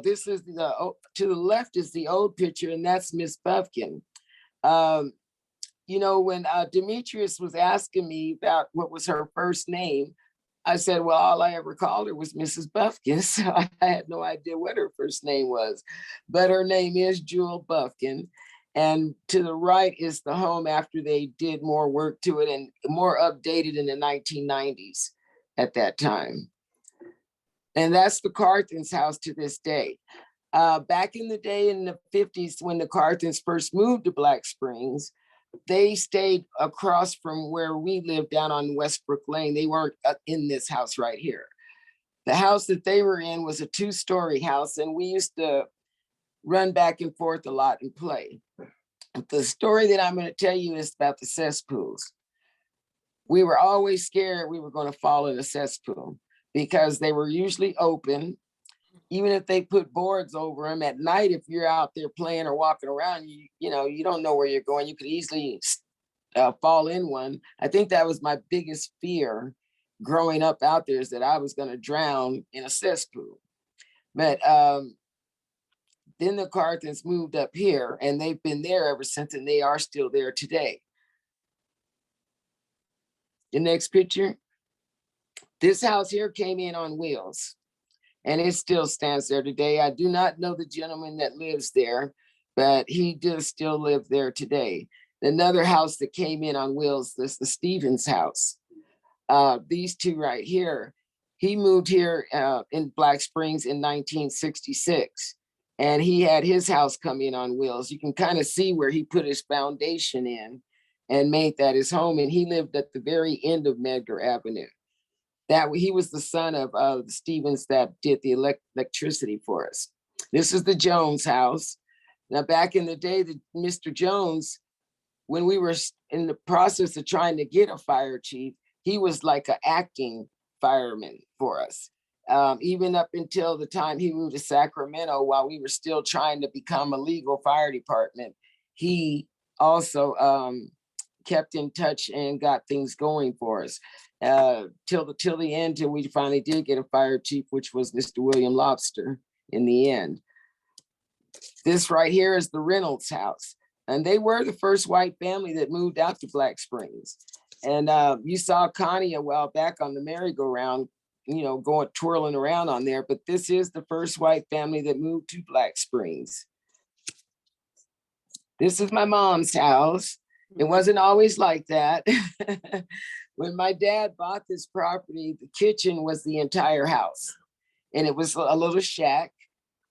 This is to the left is the old picture, and that's Miss Buffkin. You know, when Demetrice was asking me about what was her first name, I said, well, all I ever called her was Mrs. Buffkin. So I had no idea what her first name was, but her name is Jewel Buffkin. And to the right is the home after they did more work to it and more updated in the 1990s at that time. And that's the Carthens house to this day. Back in the day in the 50s, when the Carthens first moved to Black Springs, they stayed across from where we lived down on Westbrook Lane. They weren't in this house right here. The house that they were in was a 2-story house, and we used to run back and forth a lot and play. The story that I'm going to tell you is about the cesspools. We were always scared we were going to fall in a cesspool because they were usually open. Even if they put boards over them at night, if you're out there playing or walking around, you know, you don't know where you're going. You could easily fall in one. I think that was my biggest fear growing up out there, is that I was going to drown in a cesspool. But then the Carthens moved up here, and they've been there ever since, and they are still there today. The next picture. This house here came in on wheels, and it still stands there today. I do not know the gentleman that lives there, but he does still live there today. Another house that came in on wheels is the Stevens house. These two right here, he moved here in Black Springs in 1966, and he had his house come in on wheels. You can kind of see where he put his foundation in and made that his home, and he lived at the very end of Medgar Avenue. That he was the son of the Stevens that did the electricity for us. This is the Jones house. Now, back in the day, Mr. Jones, when we were in the process of trying to get a fire chief, he was like an acting fireman for us. Even up until the time he moved to Sacramento, while we were still trying to become a legal fire department, he also kept in touch and got things going for us. Till the end, till we finally did get a fire chief, which was Mr. William Lobster in the end. This right here is the Reynolds house. And they were the first white family that moved out to Black Springs. And you saw Connie a while back on the merry-go-round, you know, twirling around on there. But this is the first white family that moved to Black Springs. This is my mom's house. It wasn't always like that. When my dad bought this property, the kitchen was the entire house. And it was a little shack.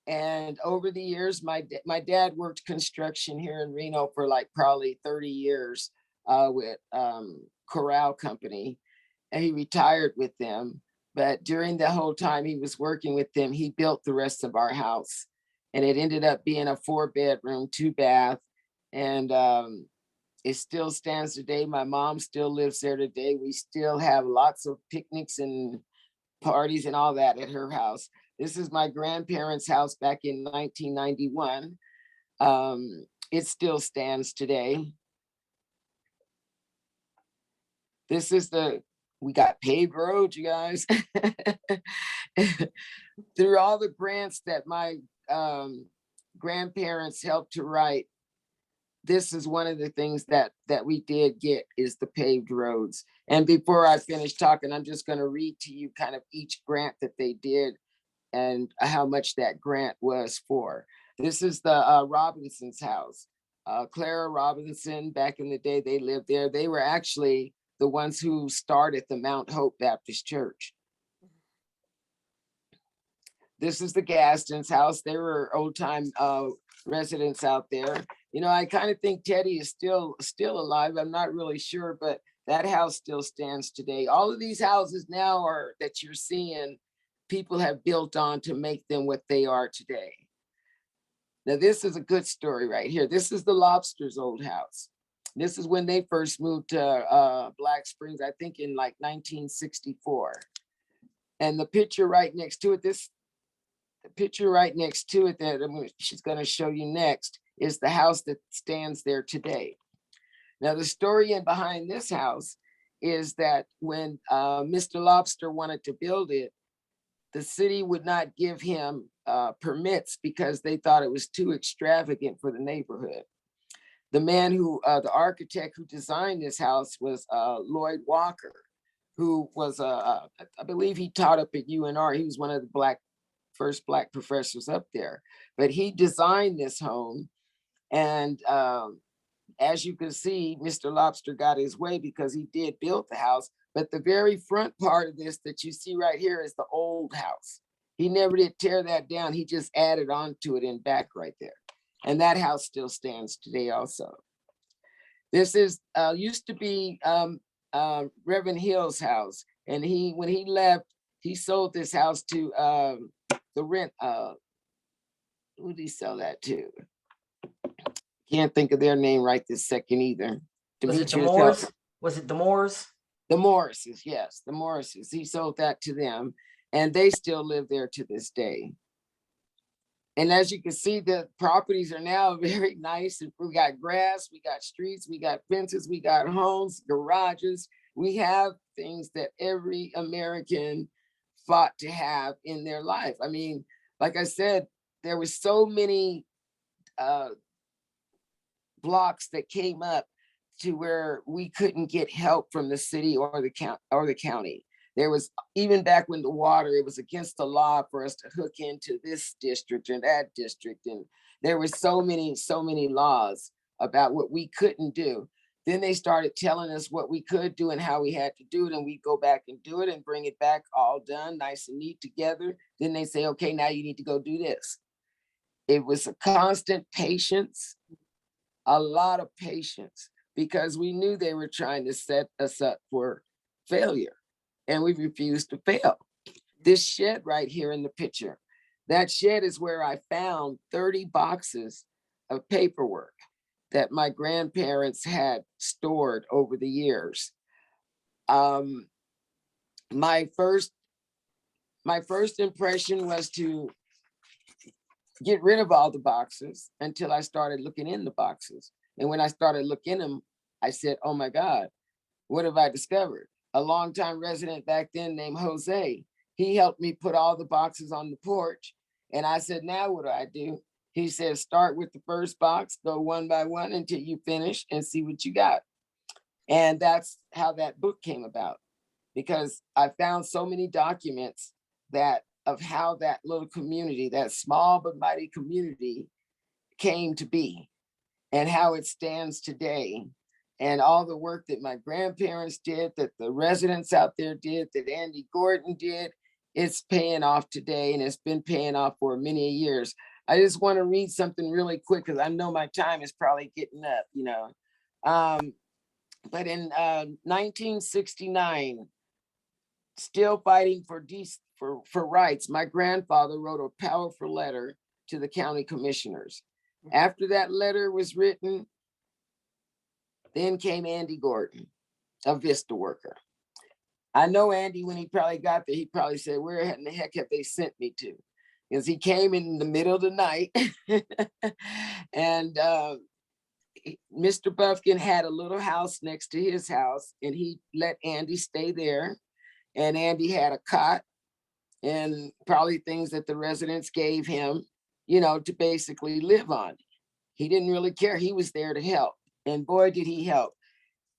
And over the years, my dad worked construction here in Reno for like probably 30 years with Corral Company. And he retired with them. But during the whole time he was working with them, he built the rest of our house. And it ended up being a 4-bedroom, 2-bath. And it still stands today. My mom still lives there today. We still have lots of picnics and parties and all that at her house. This is my grandparents' house back in 1991. It still stands today. This is we got paved roads, you guys. Through all the grants that my grandparents helped to write, this is one of the things that we did get, is the paved roads. And before I finish talking, I'm just going to read to you kind of each grant that they did and how much that grant was for. This is the Robinson's house. Clara Robinson, back in the day, they lived there. They were actually the ones who started the Mount Hope Baptist Church. This is the Gaston's house. They were old time residents out there. You know, I kind of think Teddy is still alive. I'm not really sure, but that house still stands today. All of these houses now that you're seeing, people have built on to make them what they are today. Now, this is a good story right here. This is the Lobster's old house. This is when they first moved to Black Springs, I think in like 1964. And the picture right next to it, that she's going to show you next, is the house that stands there today. Now, the story in behind this house is that when Mr. Lobster wanted to build it, the city would not give him permits because they thought it was too extravagant for the neighborhood. The man the architect who designed this house was Lloyd Walker, who was, I believe he taught up at UNR. He was one of the first Black professors up there, but he designed this home. And as you can see, Mr. Lobster got his way because he did build the house. But the very front part of this that you see right here is the old house. He never did tear that down. He just added on to it in back right there. And that house still stands today also. This is used to be Reverend Hill's house. And when he left, he sold this house to the rent. Who did he sell that to? Can't think of their name right this second either. Was it the Moores? Was it the Moores? The Morrises, yes, the Morrises. He sold that to them, and they still live there to this day. And as you can see, the properties are now very nice. We got grass, we got streets, we got fences, we got homes, garages. We have things that every American fought to have in their life. I mean, like I said, there were so many blocks that came up to where we couldn't get help from the city or the county. There was, even back when the water, it was against the law for us to hook into this district and that district. And there were so many laws about what we couldn't do. Then they started telling us what we could do and how we had to do it. And we go back and do it and bring it back all done, nice and neat together. Then they say, okay, now you need to go do this. It was a constant patience, a lot of patience, because we knew they were trying to set us up for failure. And we refused to fail. This shed right here in the picture, that shed is where I found 30 boxes of paperwork that my grandparents had stored over the years. My first impression was to get rid of all the boxes until I started looking in the boxes. And when I started looking in them, I said, oh my God, what have I discovered? A longtime resident back then named Jose, he helped me put all the boxes on the porch. And I said, now what do? He said, start with the first box, go one by one until you finish and see what you got. And that's how that book came about, because I found so many documents of how that little community, that small but mighty community, came to be. and how it stands today, and all the work that my grandparents did, that the residents out there did, that Andy Gordon did, it's paying off today, and it's been paying off for many years. I just want to read something really quick because I know my time is probably getting up, you know. But in 1969, still fighting for rights, my grandfather wrote a powerful letter to the county commissioners. After that letter was written, then came Andy Gordon, a Vista worker. I know Andy, when he probably got there, he probably said, where in the heck have they sent me to? Because he came in the middle of the night. And Mr. Bufkin had a little house next to his house, and he let Andy stay there. And Andy had a cot and probably things that the residents gave him, you know, to basically live on. He didn't really care. He was there to help. And boy, did he help.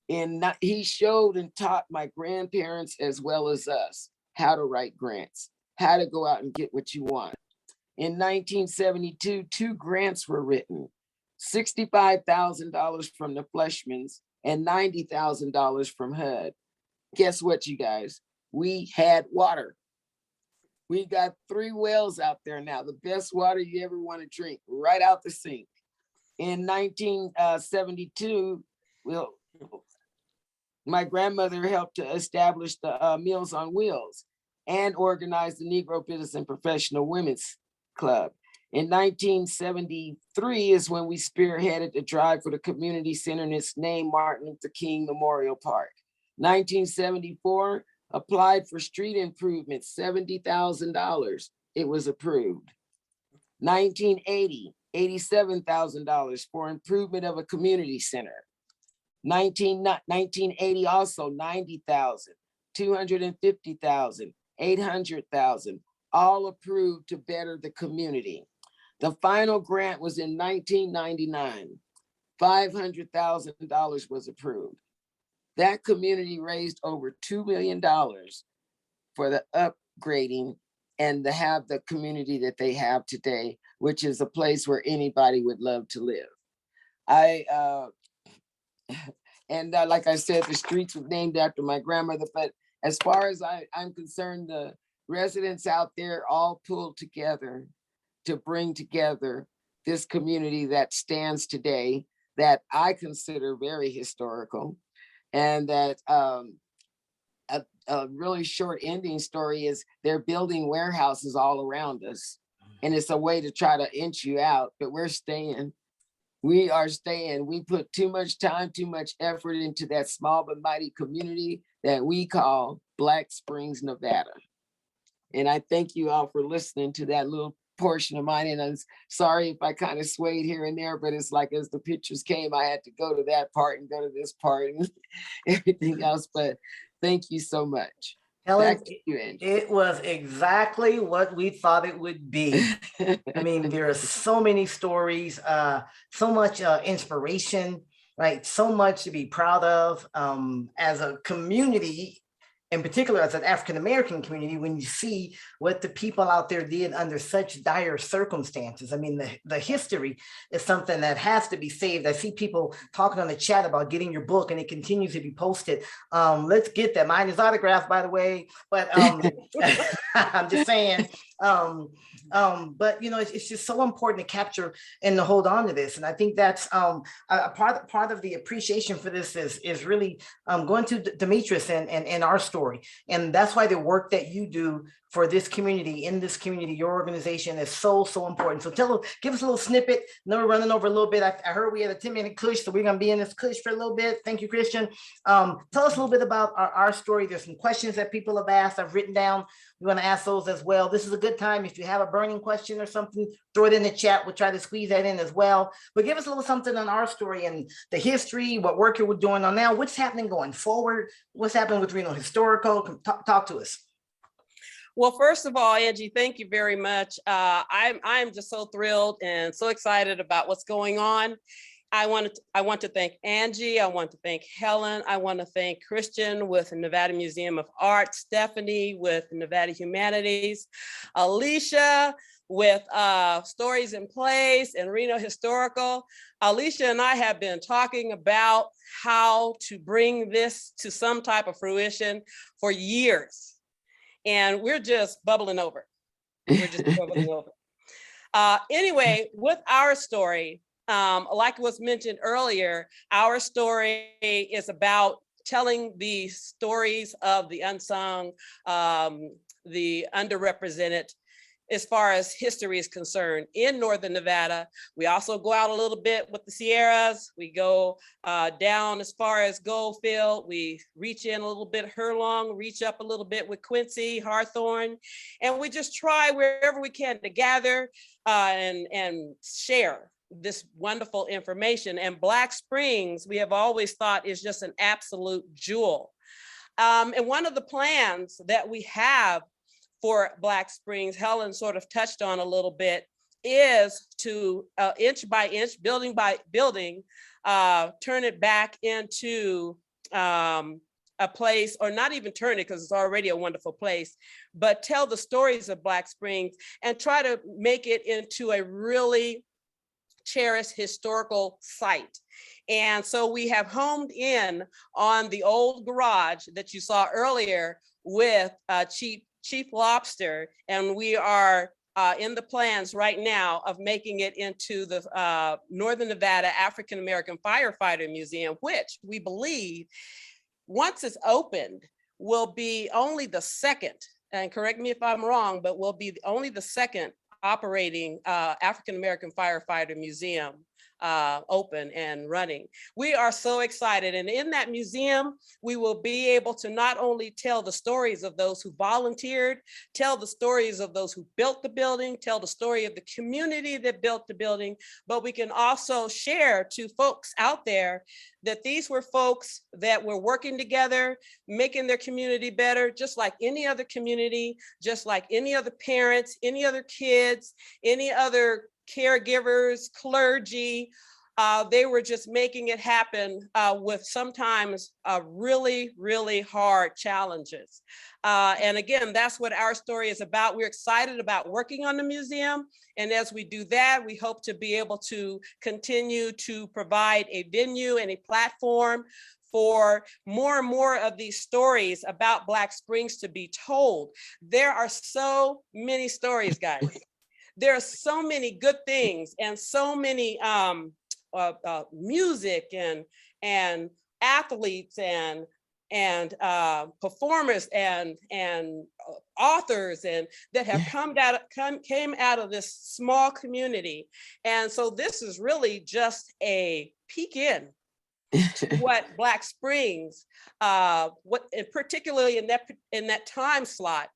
And he showed and taught my grandparents as well as us how to write grants, how to go out and get what you want. In 1972, 2 grants were written, $65,000 from the Fleshmans and $90,000 from HUD. Guess what, you guys? We had water. We got 3 wells out there now, the best water you ever want to drink, right out the sink. In 1972, my grandmother helped to establish the Meals on Wheels and organize the Negro Business and Professional Women's Club. In 1973 is when we spearheaded the drive for the community center, and it's named Martin Luther King Memorial Park. 1974, applied for street improvements, $70,000. It was approved. 1980, $87,000 for improvement of a community center. 1980 also $90,000, $250,000, $800,000, all approved to better the community. The final grant was in 1999. $500,000 was approved. That community raised over $2 million for the upgrading and to have the community that they have today, which is a place where anybody would love to live. Like I said, the streets were named after my grandmother, but as far as I'm concerned, the residents out there all pulled together to bring together this community that stands today, that I consider very historical. And that a really short ending story is they're building warehouses all around us. And it's a way to try to inch you out, but we're staying. We are staying. We put too much time, too much effort into that small but mighty community that we call Black Springs, Nevada. And I thank you all for listening to that little portion of mine. And I'm sorry if I kind of swayed here and there, but it's like as the pictures came, I had to go to that part and go to this part and everything else. But thank you so much. Helen, You, Angie. It was exactly what we thought it would be. I mean, there are so many stories, so much inspiration, right? So much to be proud of as a community, in particular as an African-American community, when you see what the people out there did under such dire circumstances. I mean, the history is something that has to be saved. I see people talking on the chat about getting your book, and it continues to be posted. Let's get that. Mine is autographed, by the way, but I'm just saying. But you know, it's just so important to capture and to hold on to this. And I think that's a part of the appreciation for this is really going to Demetrice and our story. And that's why the work that you do for this community, in this community, your organization is so important. So give us a little snippet. I know we're running over a little bit. I heard we had a 10-minute cush, so we're gonna be in this cush for a little bit. Thank you, Christian. Tell us a little bit about our story. There's some questions that people have asked. I've written down. We want to ask those as well. This is a good time. If you have a burning question or something, throw it in the chat. We'll try to squeeze that in as well. But give us a little something on our story and the history, what work we're doing on now, what's happening going forward, what's happening with Reno Historical. Talk to us. Well, first of all, Angie, thank you very much. I'm just so thrilled and so excited about what's going on. I want to thank Angie. I want to thank Helen. I want to thank Christian with the Nevada Museum of Art, Stephanie with Nevada Humanities, Alicia with Stories in Place and Reno Historical. Alicia and I have been talking about how to bring this to some type of fruition for years. And we're just bubbling over. We're just bubbling over. Anyway, with our story, like was mentioned earlier, our story is about telling the stories of the unsung, the underrepresented, as far as history is concerned in Northern Nevada. We also go out a little bit with the Sierras. We go down as far as Goldfield. We reach in a little bit Hurlong, reach up a little bit with Quincy, Hawthorne, and we just try wherever we can to gather and share this wonderful information. And Black Springs, we have always thought, is just an absolute jewel. And one of the plans that we have for Black Springs, Helen sort of touched on a little bit, is to inch by inch, building by building, turn it back into a place, or not even turn it because it's already a wonderful place, but tell the stories of Black Springs and try to make it into a really cherished historical site. And so we have homed in on the old garage that you saw earlier with Chief Lobster, and we are in the plans right now of making it into the Northern Nevada African American Firefighter Museum, which we believe, once it's opened, will be only the second, and correct me if I'm wrong, but will be only the second operating African American Firefighter Museum open and running. We are so excited. And in that museum, we will be able to not only tell the stories of those who volunteered, tell the stories of those who built the building, tell the story of the community that built the building, but we can also share to folks out there that these were folks that were working together, making their community better, just like any other community, just like any other parents, any other kids, any other caregivers, clergy. They were just making it happen with sometimes really, really hard challenges. And again, that's what our story is about. We're excited about working on the museum. And as we do that, we hope to be able to continue to provide a venue and a platform for more and more of these stories about Black Springs to be told. There are so many stories, guys. There are so many good things and so many music and athletes and performers and authors and that have came out of this small community. And so this is really just a peek in to what Black Springs, particularly in that time slot,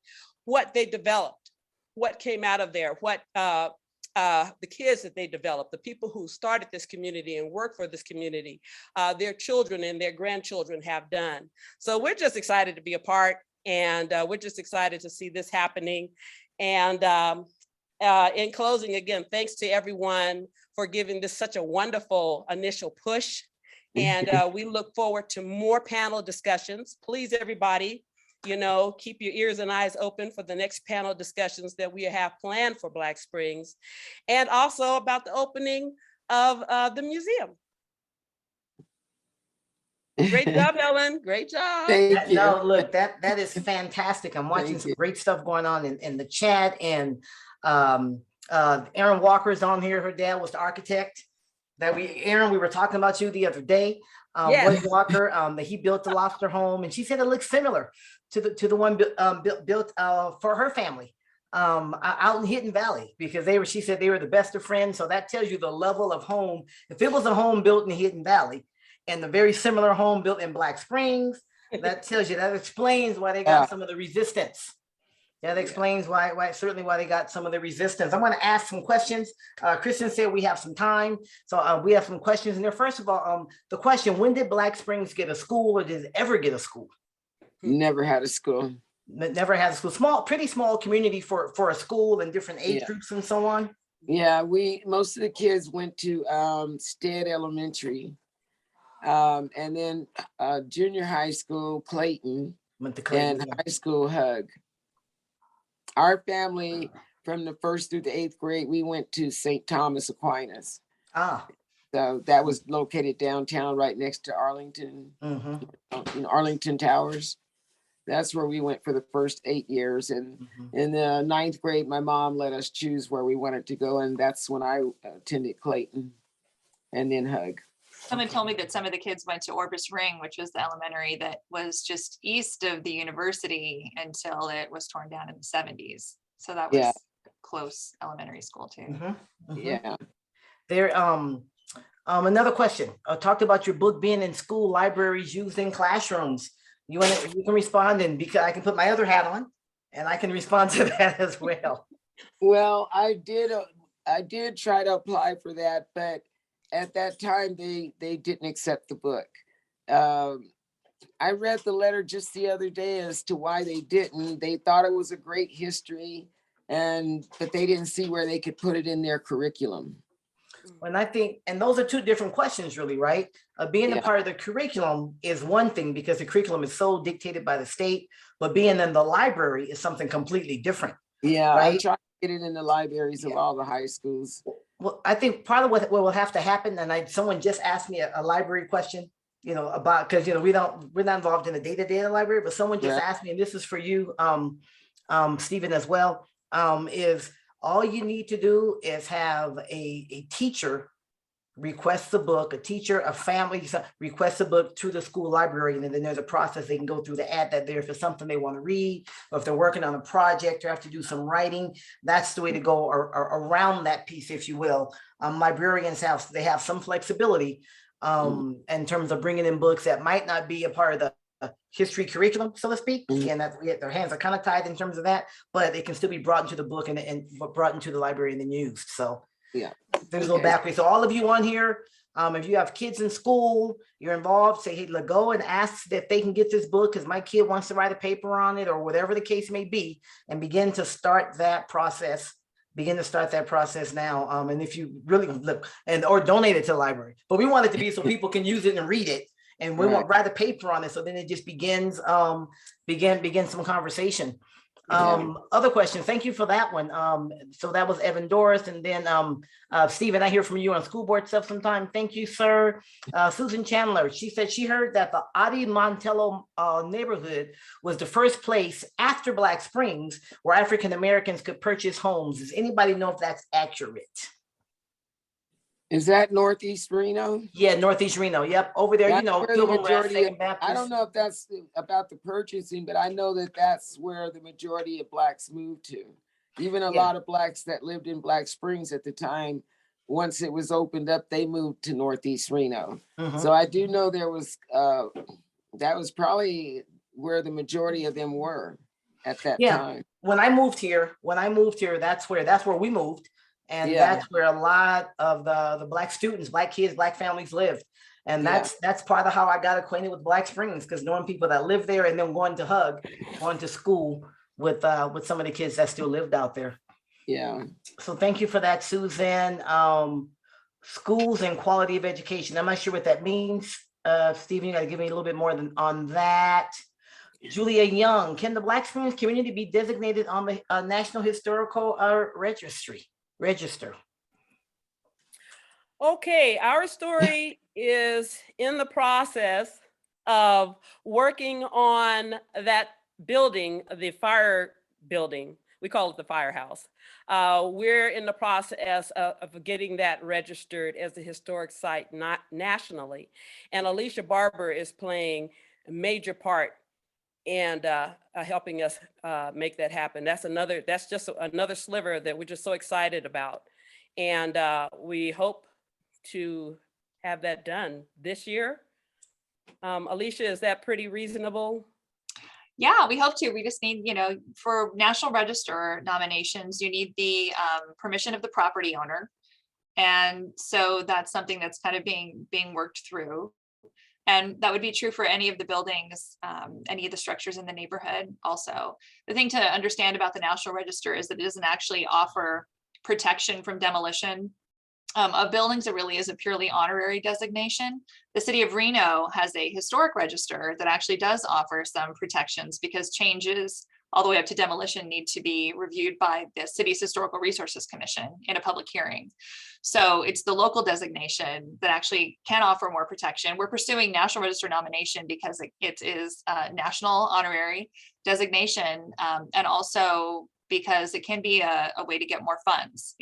what they developed, what came out of there, what the kids that they developed, the people who started this community and work for this community, their children and their grandchildren have done. So we're just excited to be a part, and we're just excited to see this happening. And in closing, again, thanks to everyone for giving this such a wonderful initial push. And we look forward to more panel discussions. Please, everybody, keep your ears and eyes open for the next panel discussions that we have planned for Black Springs, and also about the opening of the museum. Great job, Helen. Great job. Thank you. No, look, that is fantastic. I'm watching some great stuff going on in the chat, and Aaron Walker's on here. Her dad was the architect. Aaron, we were talking about you the other day. Yes. Boyd Walker, that he built the lobster home, and she said it looks similar to the one built for her family out in Hidden Valley, because she said they were the best of friends. So that tells you the level of home. If it was a home built in Hidden Valley and the very similar home built in Black Springs, that tells you, that explains why they got some of the resistance. That explains why they got some of the resistance. I want to ask some questions. Kristen said we have some time. So we have some questions in there. First of all, the question, when did Black Springs get a school, or did it ever get a school? Never had a school. Never had a school. Pretty small community for a school and different age groups and so on. Yeah, most of the kids went to Stead Elementary. And then junior high school, Clayton, Went to Clayton, and high school, Hug. Our family from the 1st through the 8th grade, we went to St. Thomas Aquinas. Ah. So that was located downtown, right next to Arlington, Arlington Towers. That's where we went for the first 8 years. And in the 9th grade, my mom let us choose where we wanted to go. And that's when I attended Clayton and then Hug. Someone told me that some of the kids went to Orbis Ring, which was the elementary that was just east of the university until it was torn down in the 70s. So that was close elementary school too. Yeah. There, another question. Talked about your book being in school libraries, used in classrooms. You can respond, and because I can put my other hat on and I can respond to that as well. Well, I did try to apply for that, but at that time they didn't accept the book. I read the letter just the other day as to why they didn't. They thought it was a great history, but they didn't see where they could put it in their curriculum. And I think, and those are two different questions really, right? Being a part of the curriculum is one thing because the curriculum is so dictated by the state, but being in the library is something completely different. Yeah, right? I'm trying to get it in the libraries of all the high schools. Well, I think part of what will have to happen, and someone just asked me a library question, about, because, we're not involved in the day-to-day of the library, but someone just asked me, and this is for you, Stephen, as well, is all you need to do is have a teacher request the book, a teacher, a family request a book to the school library, and then there's a process they can go through to add that there if it's something they want to read, or if they're working on a project or have to do some writing. That's the way to go around that piece, if you will. Librarians have some flexibility in terms of bringing in books that might not be a part of the history curriculum, so to speak, and that their hands are kind of tied in terms of that, but it can still be brought into the book and brought into the library and then used. So there's a little back way. So all of you on here, if you have kids in school, you're involved, say, hey, go and ask if they can get this book because my kid wants to write a paper on it or whatever the case may be, and begin to start that process. Begin to start that process now. And if you really look or donate it to the library, but we want it to be so people can use it and read it. And we won't write a paper on it. So then it just begins some conversation. Other questions. Thank you for that one. So that was Evan Doris. And then Stephen, I hear from you on school board stuff sometime. Thank you, sir. Susan Chandler, she said she heard that the Adi Montello neighborhood was the first place after Black Springs where African-Americans could purchase homes. Does anybody know if that's accurate? Is that Northeast Reno? Yeah, Northeast Reno. Yep, over there. That's where the majority Baptist. I don't know if that's about the purchasing, but I know that that's where the majority of Blacks moved to. Even a lot of Blacks that lived in Black Springs at the time, once it was opened up, they moved to Northeast Reno. So I do know there was that was probably where the majority of them were at that time. When I moved here, that's where we moved. And that's where a lot of the Black students, Black kids, Black families lived. And that's part of how I got acquainted with Black Springs, because knowing people that lived there and then going to school with some of the kids that still lived out there. Yeah. So thank you for that, Suzanne. Schools and quality of education. I'm not sure what that means. Stephen, you got to give me a little bit more on that. Julia Young, can the Black Springs community be designated on the National Historical Register? Okay, our story is in the process of working on that building, the fire building. We call it the firehouse. We're in the process of getting that registered as a historic site, not nationally. And Alicia Barber is playing a major part and helping us make that happen. That's just another sliver that we're just so excited about. And we hope to have that done this year. Alicia, is that pretty reasonable? Yeah, we hope to. We just need, for National Register nominations, you need the permission of the property owner. And so that's something that's kind of being worked through. And that would be true for any of the buildings, any of the structures in the neighborhood also. The thing to understand about the National Register is that it doesn't actually offer protection from demolition of buildings. It really is a purely honorary designation. The city of Reno has a historic register that actually does offer some protections because changes all the way up to demolition need to be reviewed by the city's Historical Resources Commission in a public hearing. So it's the local designation that actually can offer more protection. We're pursuing National Register nomination because it is a national honorary designation, and also because it can be a way to get more funds.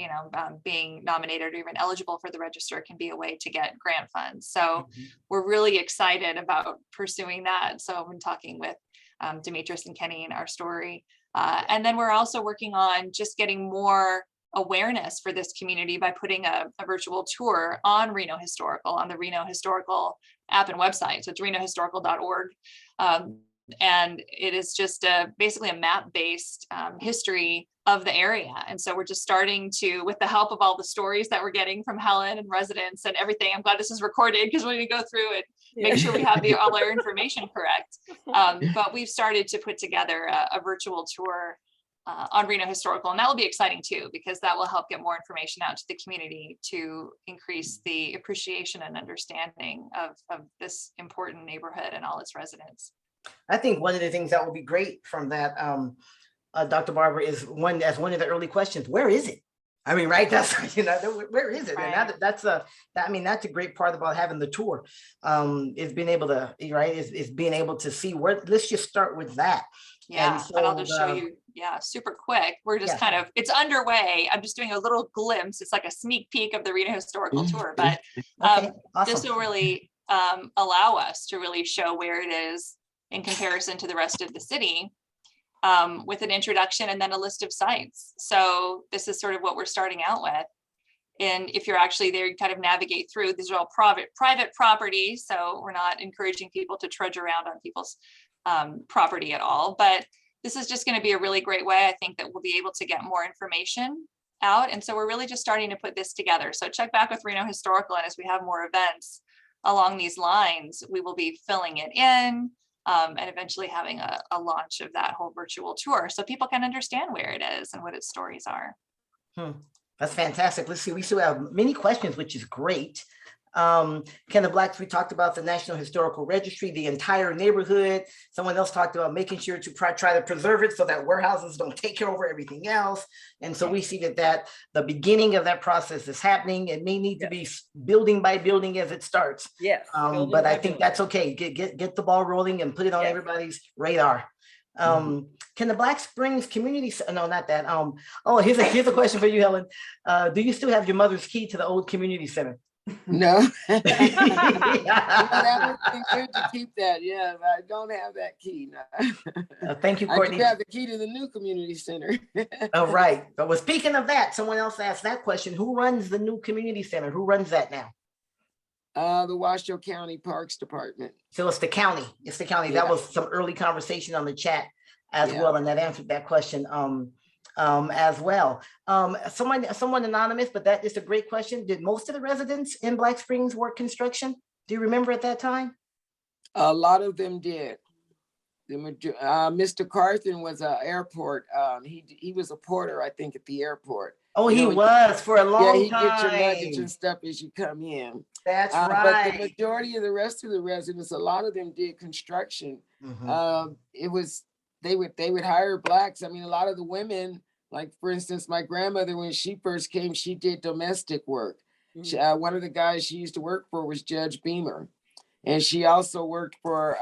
Being nominated or even eligible for the register can be a way to get grant funds. So we're really excited about pursuing that. So I've been talking with Demetrice and Kenny in our story. And then we're also working on just getting more awareness for this community by putting a virtual tour on Reno Historical, on the Reno Historical app and website. So it's renohistorical.org. And it is just basically a map-based history of the area. And so we're just starting to, with the help of all the stories that we're getting from Helen and residents and everything, I'm glad this is recorded because we're going to go through it, make sure we have all our information correct. But we've started to put together a virtual tour on Reno Historical, and that will be exciting too, because that will help get more information out to the community to increase the appreciation and understanding of this important neighborhood and all its residents. I think one of the things that will be great from that, Dr. Barber, is as one of the early questions, where is it? I mean, right? That's, where is it? Right. And that's a great part about having the tour, is being able to, right, is being able to see where, let's just start with that. Yeah, and, so, and I'll just show you, super quick. We're just kind of, it's underway. I'm just doing a little glimpse. It's like a sneak peek of the Reno Historical Tour, but awesome. this will really allow us to really show where it is in comparison to the rest of the city, with an introduction and then a list of sites. So this is sort of what we're starting out with. And if you're actually there, you kind of navigate through. These are all private property, so we're not encouraging people to trudge around on people's property at all. But this is just going to be a really great way, I think, that we'll be able to get more information out. And so we're really just starting to put this together. So check back with Reno Historical, and as we have more events along these lines, we will be filling it in. And eventually having a launch of that whole virtual tour so people can understand where it is and what its stories are. That's fantastic. Let's see, we still have many questions, which is great. Ken the Blacks, we talked about the National Historical Registry, the entire neighborhood. Someone else talked about making sure to try to preserve it so that warehouses don't take over everything else. And so we see that the beginning of that process is happening. It may need to be building by building as it starts. Yes. But I think that's okay. Get the ball rolling and put it on everybody's radar. Can the Black Springs community, no, not that. Here's a question for you, Helen. Do you still have your mother's key to the old community center? No. That would be good to keep that. Yeah, but I don't have that key. No. Thank you, Courtney. I do have the key to the new community center. All right. But well, speaking of that, someone else asked that question. Who runs the new community center? Who runs that now? The Washoe County Parks Department. So it's the county. It's the county. Yeah. That was some early conversation on the chat as well, and that answered that question as well. Someone anonymous, but that is a great question. Did most of the residents in Black Springs work construction? Do you remember at that time? A lot of them did. Mr. Carthen was an airport. He was a porter, I think, at the airport. Oh, he was for a long he time. get your luggage and stuff as you come in. That's But right. the majority of the rest of the residents, a lot of them did construction. They would hire Blacks. I mean, a lot of the women, like for instance, my grandmother, when she first came, she did domestic work. One of the guys she used to work for was Judge Beamer. And she also worked for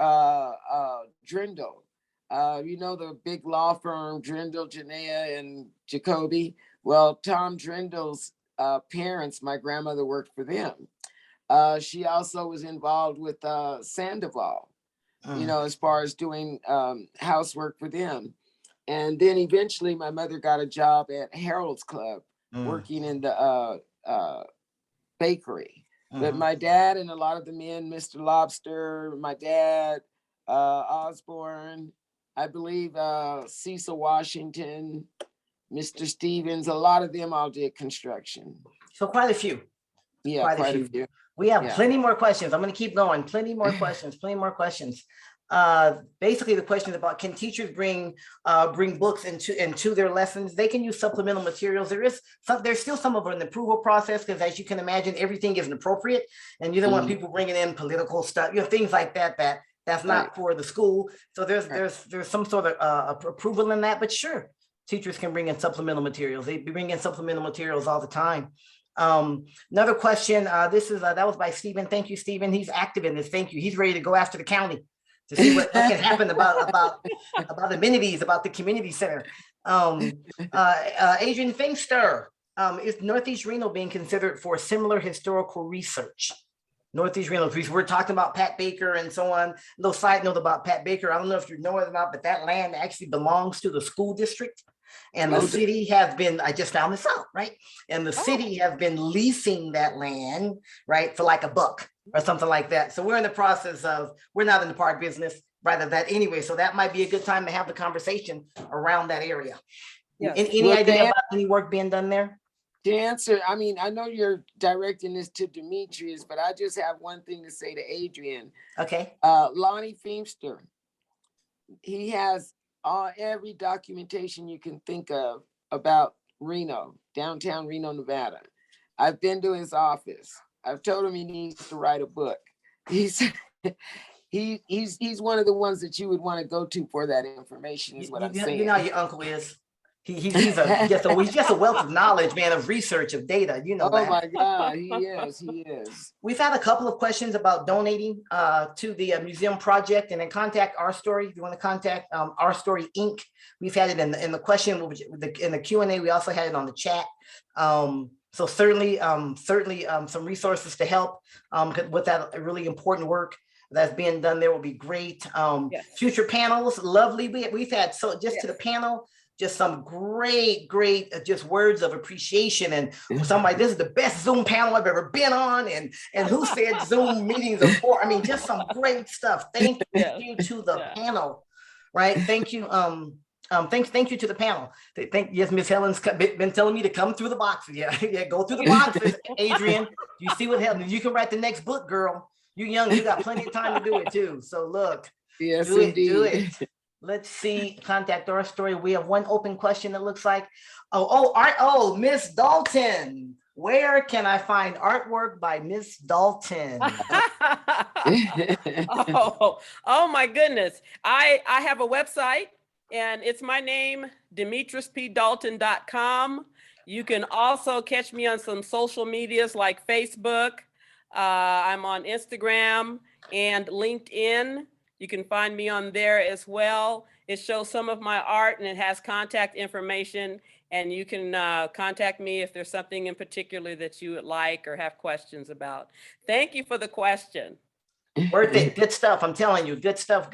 Drindle. The big law firm, Drindle, Janea, and Jacoby. Well, Tom Drindle's parents, my grandmother worked for them. She also was involved with Sandoval, as far as doing housework for them. And then eventually my mother got a job at Harold's Club, working in the bakery. But my dad and a lot of the men, Mr. Lobster, my dad, Osborne, I believe Cecil Washington, Mr. Stevens, a lot of them all did construction. So quite a few. Yeah, quite a few. We have plenty more questions. I'm going to keep going. Plenty more questions. Basically, the question is about, can teachers bring books into their lessons? They can use supplemental materials. There's still some of an approval process, because as you can imagine, everything isn't appropriate, and you don't want people bringing in political stuff, things like that That's Right. not for the school. So there's Right. there's some sort of approval in that, but sure, teachers can bring in supplemental materials. They bring in supplemental materials all the time. Another question, this is that was by Stephen. Thank you, Stephen. He's active in this. Thank you. He's ready to go after the county to see what can happen about amenities, about the community center. Adrian Finkster, is Northeast Reno being considered for similar historical research? Northeast Reno, we're talking about Pat Baker and so on. A little side note about Pat Baker. I don't know if you know it or not, but that land actually belongs to the school district. And the city has been, I just found this out, right? And the city has been leasing that land, right, for like $1 or something like that. So we're in the process of, we're not in the park business, rather that anyway. So that might be a good time to have the conversation around that area. Yes. Any Well, idea Dan- about any work being done there? To answer, I mean, I know you're directing this to Demetrice, but I just have one thing to say to Adrian. Okay. Lonnie Feimster, he has every documentation you can think of about Reno, downtown Reno, Nevada. I've been to his office. I've told him he needs to write a book. He's one of the ones that you would want to go to for that information, is what I'm saying. You know how your uncle is. He's just a wealth of knowledge, man, of research, of data. You know Oh that. my God, he is. We've had a couple of questions about donating to the museum project, and then contact Our Story if you want to contact Our Story Inc. We've had it in the question, in the Q&A. We also had it on the chat. So certainly some resources to help with that really important work that's being done there will be great. Yes. Future panels, lovely. We've had to the panel. Just some great, just words of appreciation, and somebody, this is the best Zoom panel I've ever been on, and who said Zoom meetings are for? I mean, just some great stuff. Thank you to the panel, right? Thank you. Thank you to the panel. Yes, Miss Helen's been telling me to come through the boxes. Yeah, go through the boxes, Adrian. You see what Helen? You can write the next book, girl. You're young. You got plenty of time to do it too. So look, Yes, do indeed. it. Let's see, contact Our Story. We have one open question, it looks like. Oh, Miss Dalton. Where can I find artwork by Miss Dalton? Oh my goodness. I have a website, and it's my name, demetricepdalton.com. You can also catch me on some social medias like Facebook. I'm on Instagram and LinkedIn. You can find me on there as well. It shows some of my art, and it has contact information, and you can contact me if there's something in particular that you would like or have questions about. Thank you for the question. Worth it. Good stuff. I'm telling you, good stuff.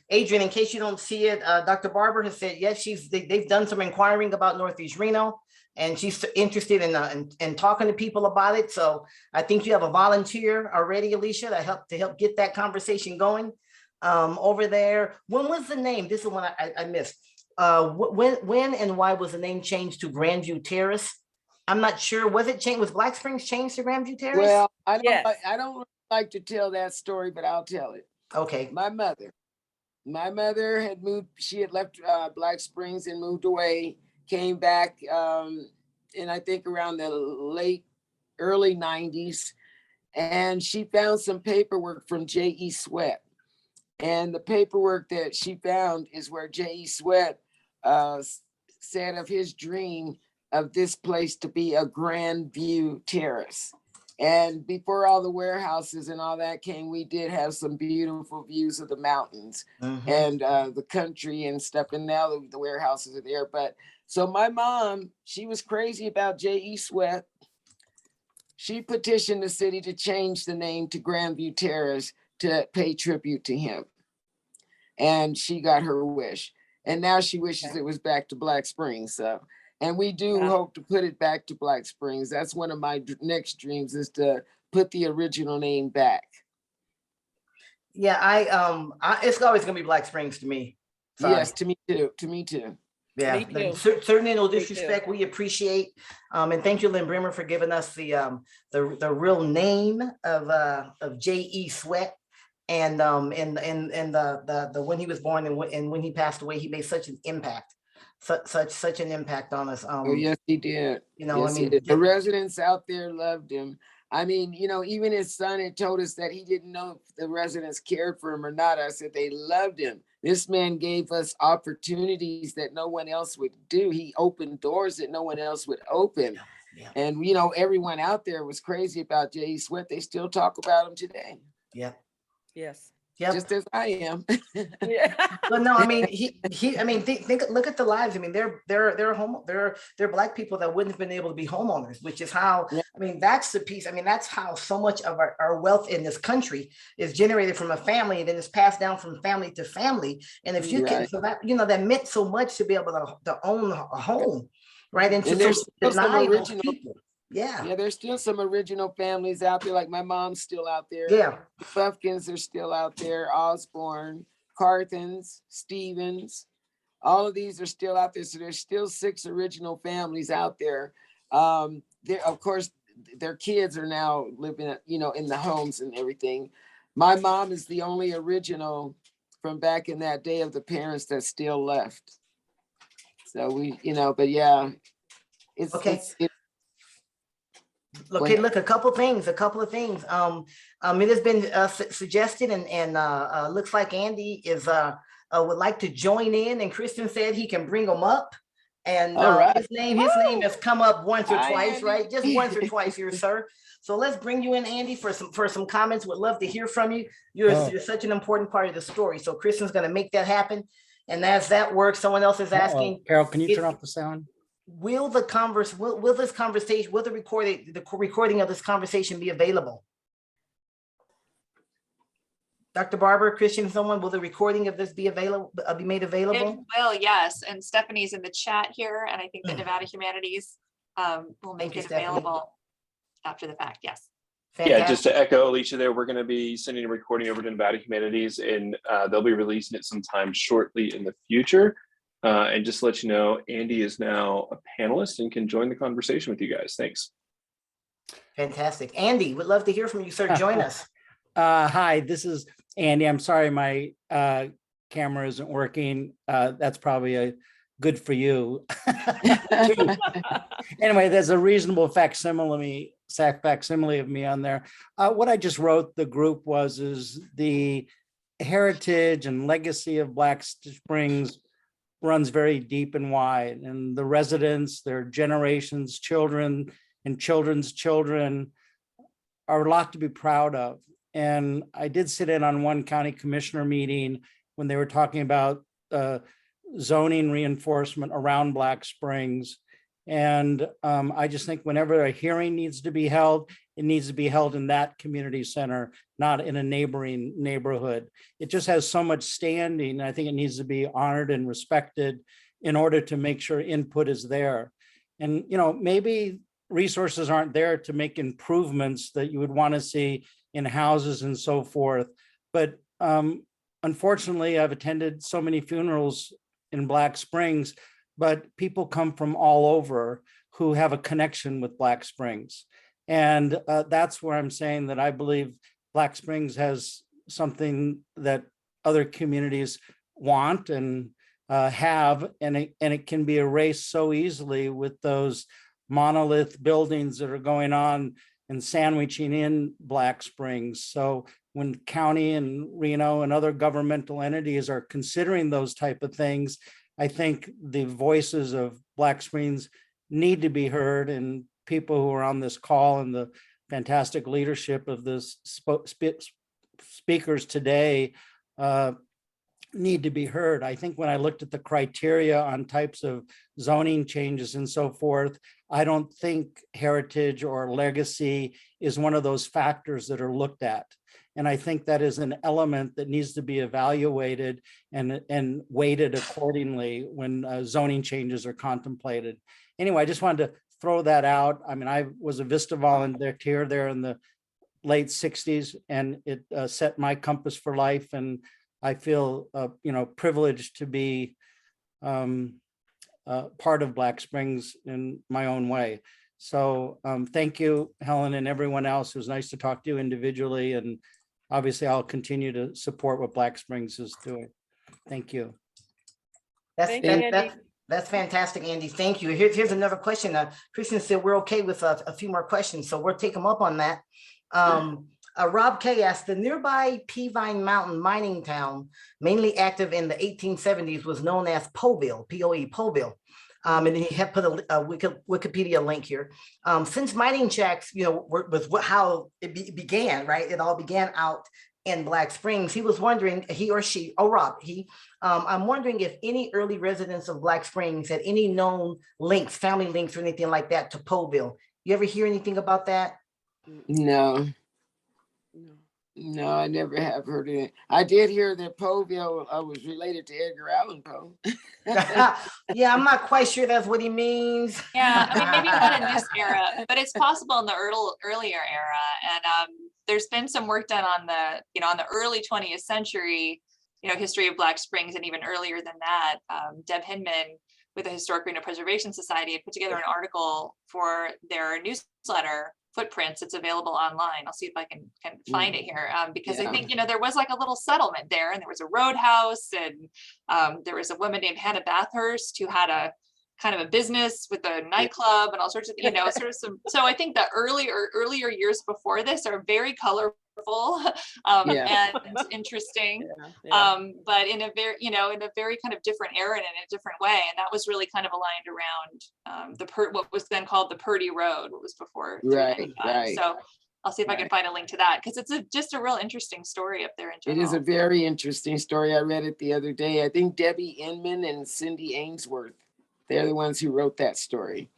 Adrian, in case you don't see it, Dr. Barber has said, yes, they've done some inquiring about Northeast Reno, and she's interested in talking to people about it. So I think you have a volunteer already, Alicia, to help get that conversation going over there. When was the name? This is one I missed. When and why was the name changed to Grandview Terrace? I'm not sure. Was it changed? Was Black Springs changed to Grandview Terrace? Well, I Yes. don't like to tell that story, but I'll tell it. Okay. My mother had moved. She had left Black Springs and moved away. Came back, and I think around the early 90s, and she found some paperwork from J.E. Sweat. And the paperwork that she found is where J.E. Sweat said of his dream of this place to be a Grandview Terrace. And before all the warehouses and all that came, we did have some beautiful views of the mountains and the country and stuff. And now the warehouses are there. But so my mom, she was crazy about J.E. Sweat. She petitioned the city to change the name to Grandview Terrace to pay tribute to him. And she got her wish. And now she wishes it was back to Black Springs. So, and we do hope to put it back to Black Springs. That's one of my next dreams, is to put the original name back. Yeah, it's always gonna be Black Springs to me. Sorry. Yes, to me too. Yeah, Me too. certainly no Me too. disrespect. We appreciate, and thank you, Lynn Brimmer, for giving us the real name of J.E. Sweat, and the when he was born and when he passed away, he made such an impact, such an impact on us. Oh yes, he did. You know, Yes, I he mean, did. The residents out there loved him. I mean, you know, even his son had told us that he didn't know if the residents cared for him or not. I said they loved him. This man gave us opportunities that no one else would do. He opened doors that no one else would open. Yeah. And, you know, everyone out there was crazy about J.E. Sweat. They still talk about him today. Yep. Yes. Yep. Just as I am. Yeah. But no, I mean, I mean, look at the lives. I mean, they're Black people that wouldn't have been able to be homeowners, which is how, Yeah. I mean, that's the piece. I mean, that's how so much of our wealth in this country is generated from a family, and then it's passed down from family to family. And if you can, Right. so that, you know, that meant so much to be able to own a home, right? And And to there's still some deny those original people. Yeah. Yeah, there's still some original families out there. Like my mom's still out there. Yeah. The Buffkins are still out there. Osborne, Carthens, Stevens. All of these are still out there. So there's still 6 original families out there. There, of course, their kids are now living, you know, in the homes and everything. My mom is the only original from back in that day of the parents that still left. So we, you know, but yeah, it's Okay. it's Okay, look, a couple of things. It has been suggested, and looks like Andy is would like to join in, and Kristen said he can bring them up. And All right. his name has come up once or Hi, twice, Andy. right? Just once or twice here, sir. So let's bring you in, Andy, for some comments. Would love to hear from you. You're such an important part of the story. So Kristen's going to make that happen. And as that works, someone else is asking, Carol, can you turn off the sound? will the recording of this conversation be available? Dr. Barber, Christian, someone, will the recording of this be available, be made available? It will, yes. And Stephanie's in the chat here, and I think the Nevada Humanities will make you, it Stephanie. available after the fact. Yes. Yeah, just to echo Alicia there, we're going to be sending a recording over to Nevada Humanities, and they'll be releasing it sometime shortly in the future. And just to let you know, Andy is now a panelist and can join the conversation with you guys. Thanks. Fantastic. Andy, would love to hear from you, sir. Join us. Hi, this is Andy. I'm sorry my camera isn't working. That's probably good for you. Anyway, there's a reasonable facsimile of me on there. What I just wrote, the group is the heritage and legacy of Black Springs runs very deep and wide, and the residents, their generations, children, and children's children are a lot to be proud of. And I did sit in on one county commissioner meeting when they were talking about zoning reinforcement around Black Springs. And I just think whenever a hearing needs to be held, it needs to be held in that community center, not in a neighboring neighborhood. It just has so much standing. I think it needs to be honored and respected in order to make sure input is there. And, you know, maybe resources aren't there to make improvements that you would want to see in houses and so forth. But unfortunately, I've attended so many funerals in Black Springs, but people come from all over who have a connection with Black Springs. And that's where I'm saying that I believe Black Springs has something that other communities want and have, and it can be erased so easily with those monolith buildings that are going on and sandwiching in Black Springs. So when county and Reno and other governmental entities are considering those type of things, I think the voices of Black Springs need to be heard, and people who are on this call and the fantastic leadership of the speakers today need to be heard. I think when I looked at the criteria on types of zoning changes and so forth, I don't think heritage or legacy is one of those factors that are looked at. And I think that is an element that needs to be evaluated and weighted accordingly when zoning changes are contemplated. Anyway, I just wanted to throw that out. I mean, I was a Vista volunteer there in the late 60s, and it set my compass for life. And I feel, privileged to be part of Black Springs in my own way. So thank you, Helen, and everyone else. It was nice to talk to you individually. And obviously, I'll continue to support what Black Springs is doing. Thank you. Thank you, Andy. That's fantastic, Andy. Thank you. Here's another question. Christian said we're okay with a few more questions, so we'll take them up on that. Rob K asked, the nearby Peavine Mountain mining town, mainly active in the 1870s, was known as Poville, P-O-E, Poville. And then he had put a Wikipedia link here. Since mining shacks, was how it began, right? It all began out in Black Springs. He was wondering, he or she, Rob, I'm wondering if any early residents of Black Springs had any known links, family links or anything like that to Poville. You ever hear anything about that? No. No, I never have heard of it. I did hear that Poville was related to Edgar Allan Poe. Yeah, I'm not quite sure that's what he means. Yeah, I mean, maybe not in this era, but it's possible in the earlier era. And there's been some work done on the early 20th century, history of Black Springs, and even earlier than that. Deb Hinman with the Historic Reno Preservation Society had put together an article for their newsletter, Footprints. It's available online. I'll see if I can find it here, because I think there was like a little settlement there, and there was a roadhouse, and there was a woman named Hannah Bathurst who had a kind of a business with a nightclub and all sorts of sort of some. So I think the earlier years before this are very colorful and interesting, but in a very kind of different era and in a different way. And that was really kind of aligned around what was then called the Purdy Road, what was before. Right. So I'll see if I can find a link to that, because it's just a real interesting story up there in general. It is a very interesting story. I read it the other day. I think Debbie Inman and Cindy Ainsworth, they're the ones who wrote that story.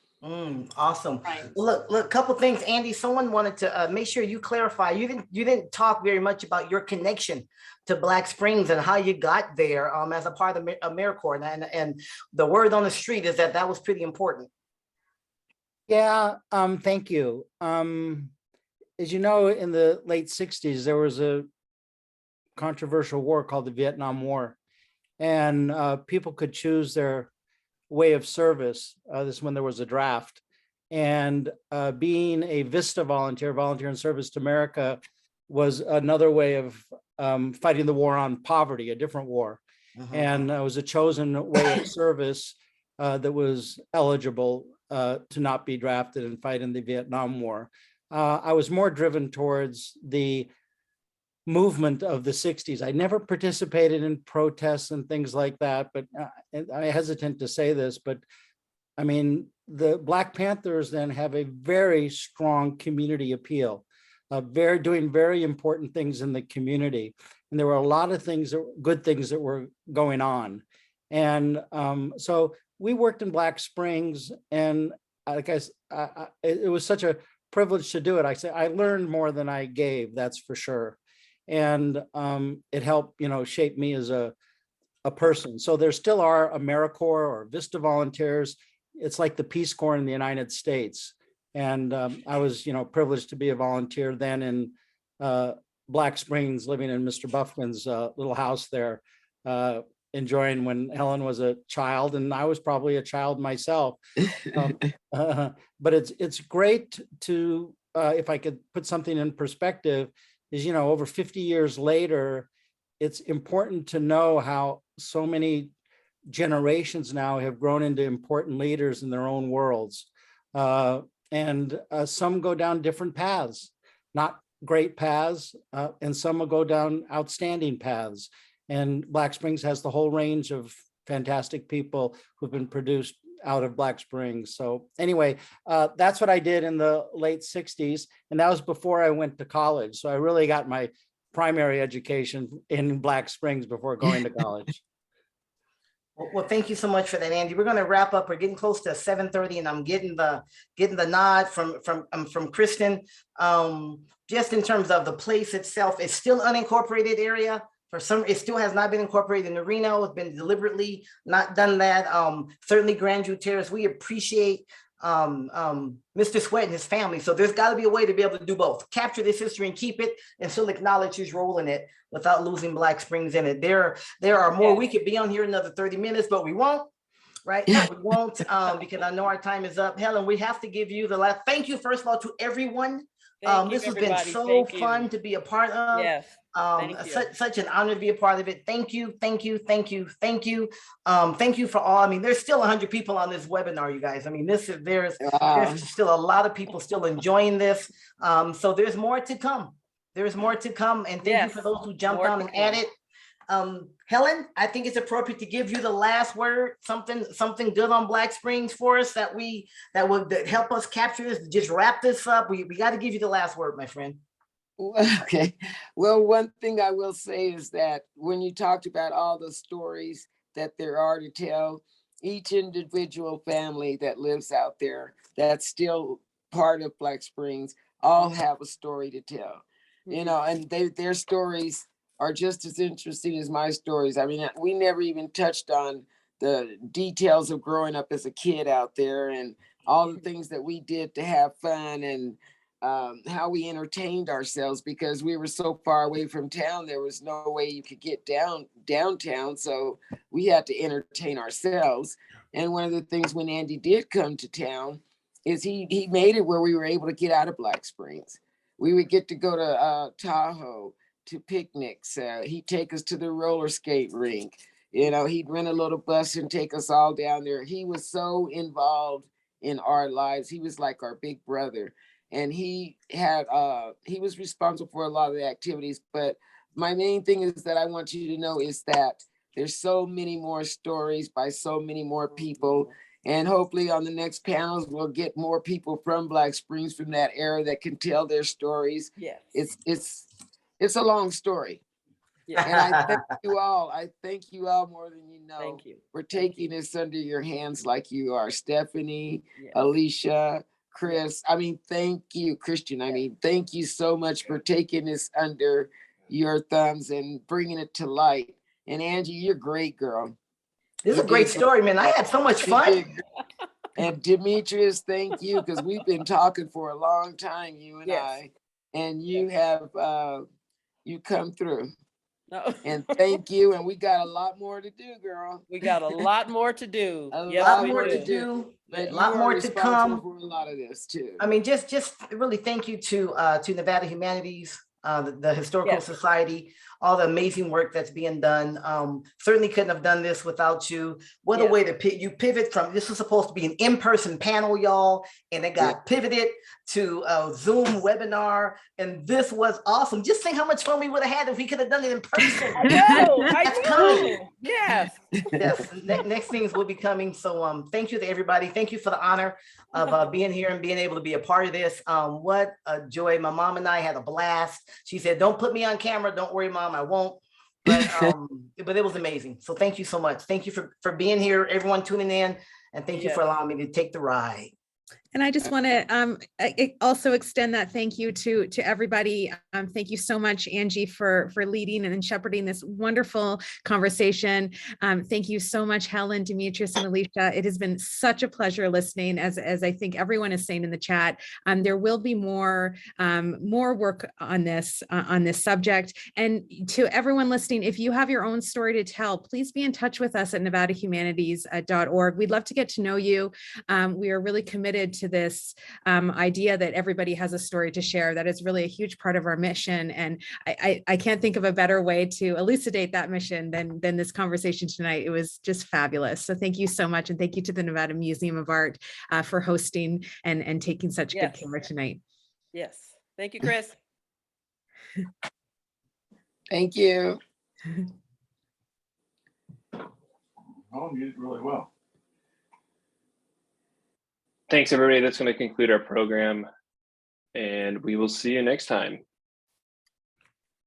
Awesome. Right. Look, couple things, Andy. Someone wanted to make sure you clarify. You didn't talk very much about your connection to Black Springs and how you got there as a part of AmeriCorps, and the word on the street is that was pretty important. Yeah, thank you. As you know, in the late 60s, there was a controversial war called the Vietnam War, and people could choose their way of service. This is when there was a draft, and being a VISTA volunteer in service to America, was another way of fighting the war on poverty, a different war. And it was a chosen way of service that was eligible to not be drafted and fight in the Vietnam War. I was more driven towards the movement of the 60s. I never participated in protests and things like that, but I'm hesitant to say this, but I mean, the Black Panthers then have a very strong community appeal, doing very important things in the community. And there were a lot of good things that were going on. And so we worked in Black Springs, and it was such a privilege to do it. I learned more than I gave, that's for sure. And it helped, shape me as a person. So there still are AmeriCorps or VISTA volunteers. It's like the Peace Corps in the United States. And I was, privileged to be a volunteer then in Black Springs, living in Mr. Buffkin's little house there, enjoying when Helen was a child, and I was probably a child myself. But it's great to, if I could put something in perspective, is, over 50 years later, it's important to know how so many generations now have grown into important leaders in their own worlds. And some go down different paths, not great paths, and some will go down outstanding paths. And Black Springs has the whole range of fantastic people who've been produced out of Black Springs. So anyway, that's what I did in the late 60s. And that was before I went to college. So I really got my primary education in Black Springs before going to college. Well, thank you so much for that, Andy. We're going to wrap up. We're getting close to 7:30, and I'm getting the nod from Kristen. Just in terms of the place itself, it's still unincorporated area. It still has not been incorporated into Reno. It's been deliberately not done that. Certainly Grandview Terrace, we appreciate Mr. Sweat and his family. So there's got to be a way to be able to do both. Capture this history and keep it, and still acknowledge his role in it without losing Black Springs in it. There are more. We could be on here another 30 minutes, but we won't. Right? No, we won't, because I know our time is up. Helen, we have to give you the last. Thank you, first of all, to everyone Thank you, This has been everybody. so Thank you. fun to be a part of. Yes. Thank you. Such an honor to be a part of it. Thank you, thank you, thank you, thank you. Thank you for all. I mean, there's still 100 people on this webinar, you guys. I mean, there's still a lot of people still enjoying this. So there's more to come. There's more to come. And thank you for those who jumped on and added. Helen, I think it's appropriate to give you the last word, something good on Black Springs for us that would help us capture this, just wrap this up. We got to give you the last word, my friend. Okay. Well, one thing I will say is that when you talked about all the stories that there are to tell, each individual family that lives out there that's still part of Black Springs all have a story to tell, you know, and their stories are just as interesting as my stories. I mean, we never even touched on the details of growing up as a kid out there and all the things that we did to have fun and how we entertained ourselves because we were so far away from town. There was no way you could get downtown. So we had to entertain ourselves. And one of the things when Andy did come to town is he made it where we were able to get out of Black Springs. We would get to go to Tahoe to picnics. He'd take us to the roller skate rink. You know, he'd rent a little bus and take us all down there. He was so involved in our lives. He was like our big brother. And he was responsible for a lot of the activities. But my main thing is that I want you to know is that there's so many more stories by so many more people. And hopefully on the next panels, we'll get more people from Black Springs from that era that can tell their stories. Yes. It's a long story. Yeah. And I thank you all. I thank you all more than you know. Thank you. For taking this under your hands like you are. Stephanie, Yes. Alicia, Chris. I mean, thank you, Christian. I mean, thank you so much for taking this under your thumbs and bringing it to light. And Angie, you're great, girl. This is a great story, man. I had so much fun. And Demetrice, thank you, because we've been talking for a long time, you and I, and you have you come through. No. And thank you. And we got a lot more to do, girl. We got a lot more to do. A lot more to do. A lot more to come. For a lot of this too. I mean, just really thank you to Nevada Humanities, the Historical Society, all the amazing work that's being done. Certainly couldn't have done this without you. What a way to you pivot from, this was supposed to be an in-person panel, y'all, and it got pivoted to a Zoom webinar, and this was awesome. Just think how much fun we would have had if we could have done it in person. I know. Yes. Yes. Next things will be coming. So thank you to everybody. Thank you for the honor of being here and being able to be a part of this. What a joy. My mom and I had a blast. She said, don't put me on camera. Don't worry, Mom, I won't. But it was amazing. So thank you so much. Thank you for being here, everyone tuning in, and thank you for allowing me to take the ride. And I just want to also extend that thank you to everybody. Thank you so much, Angie, for leading and shepherding this wonderful conversation. Thank you so much, Helen, Demetrice, and Alicia. It has been such a pleasure listening, as I think everyone is saying in the chat. There will be more work on this subject. And to everyone listening, if you have your own story to tell, please be in touch with us at nevadahumanities.org. We'd love to get to know you. We are really committed to this idea that everybody has a story to share. That is really a huge part of our mission. And I can't think of a better way to elucidate that mission than this conversation tonight. It was just fabulous. So thank you so much. And thank you to the Nevada Museum of Art for hosting and taking such good care tonight. Yes. Thank you, Chris. Thank you. Oh, you did really well. Thanks, everybody. That's going to conclude our program, and we will see you next time.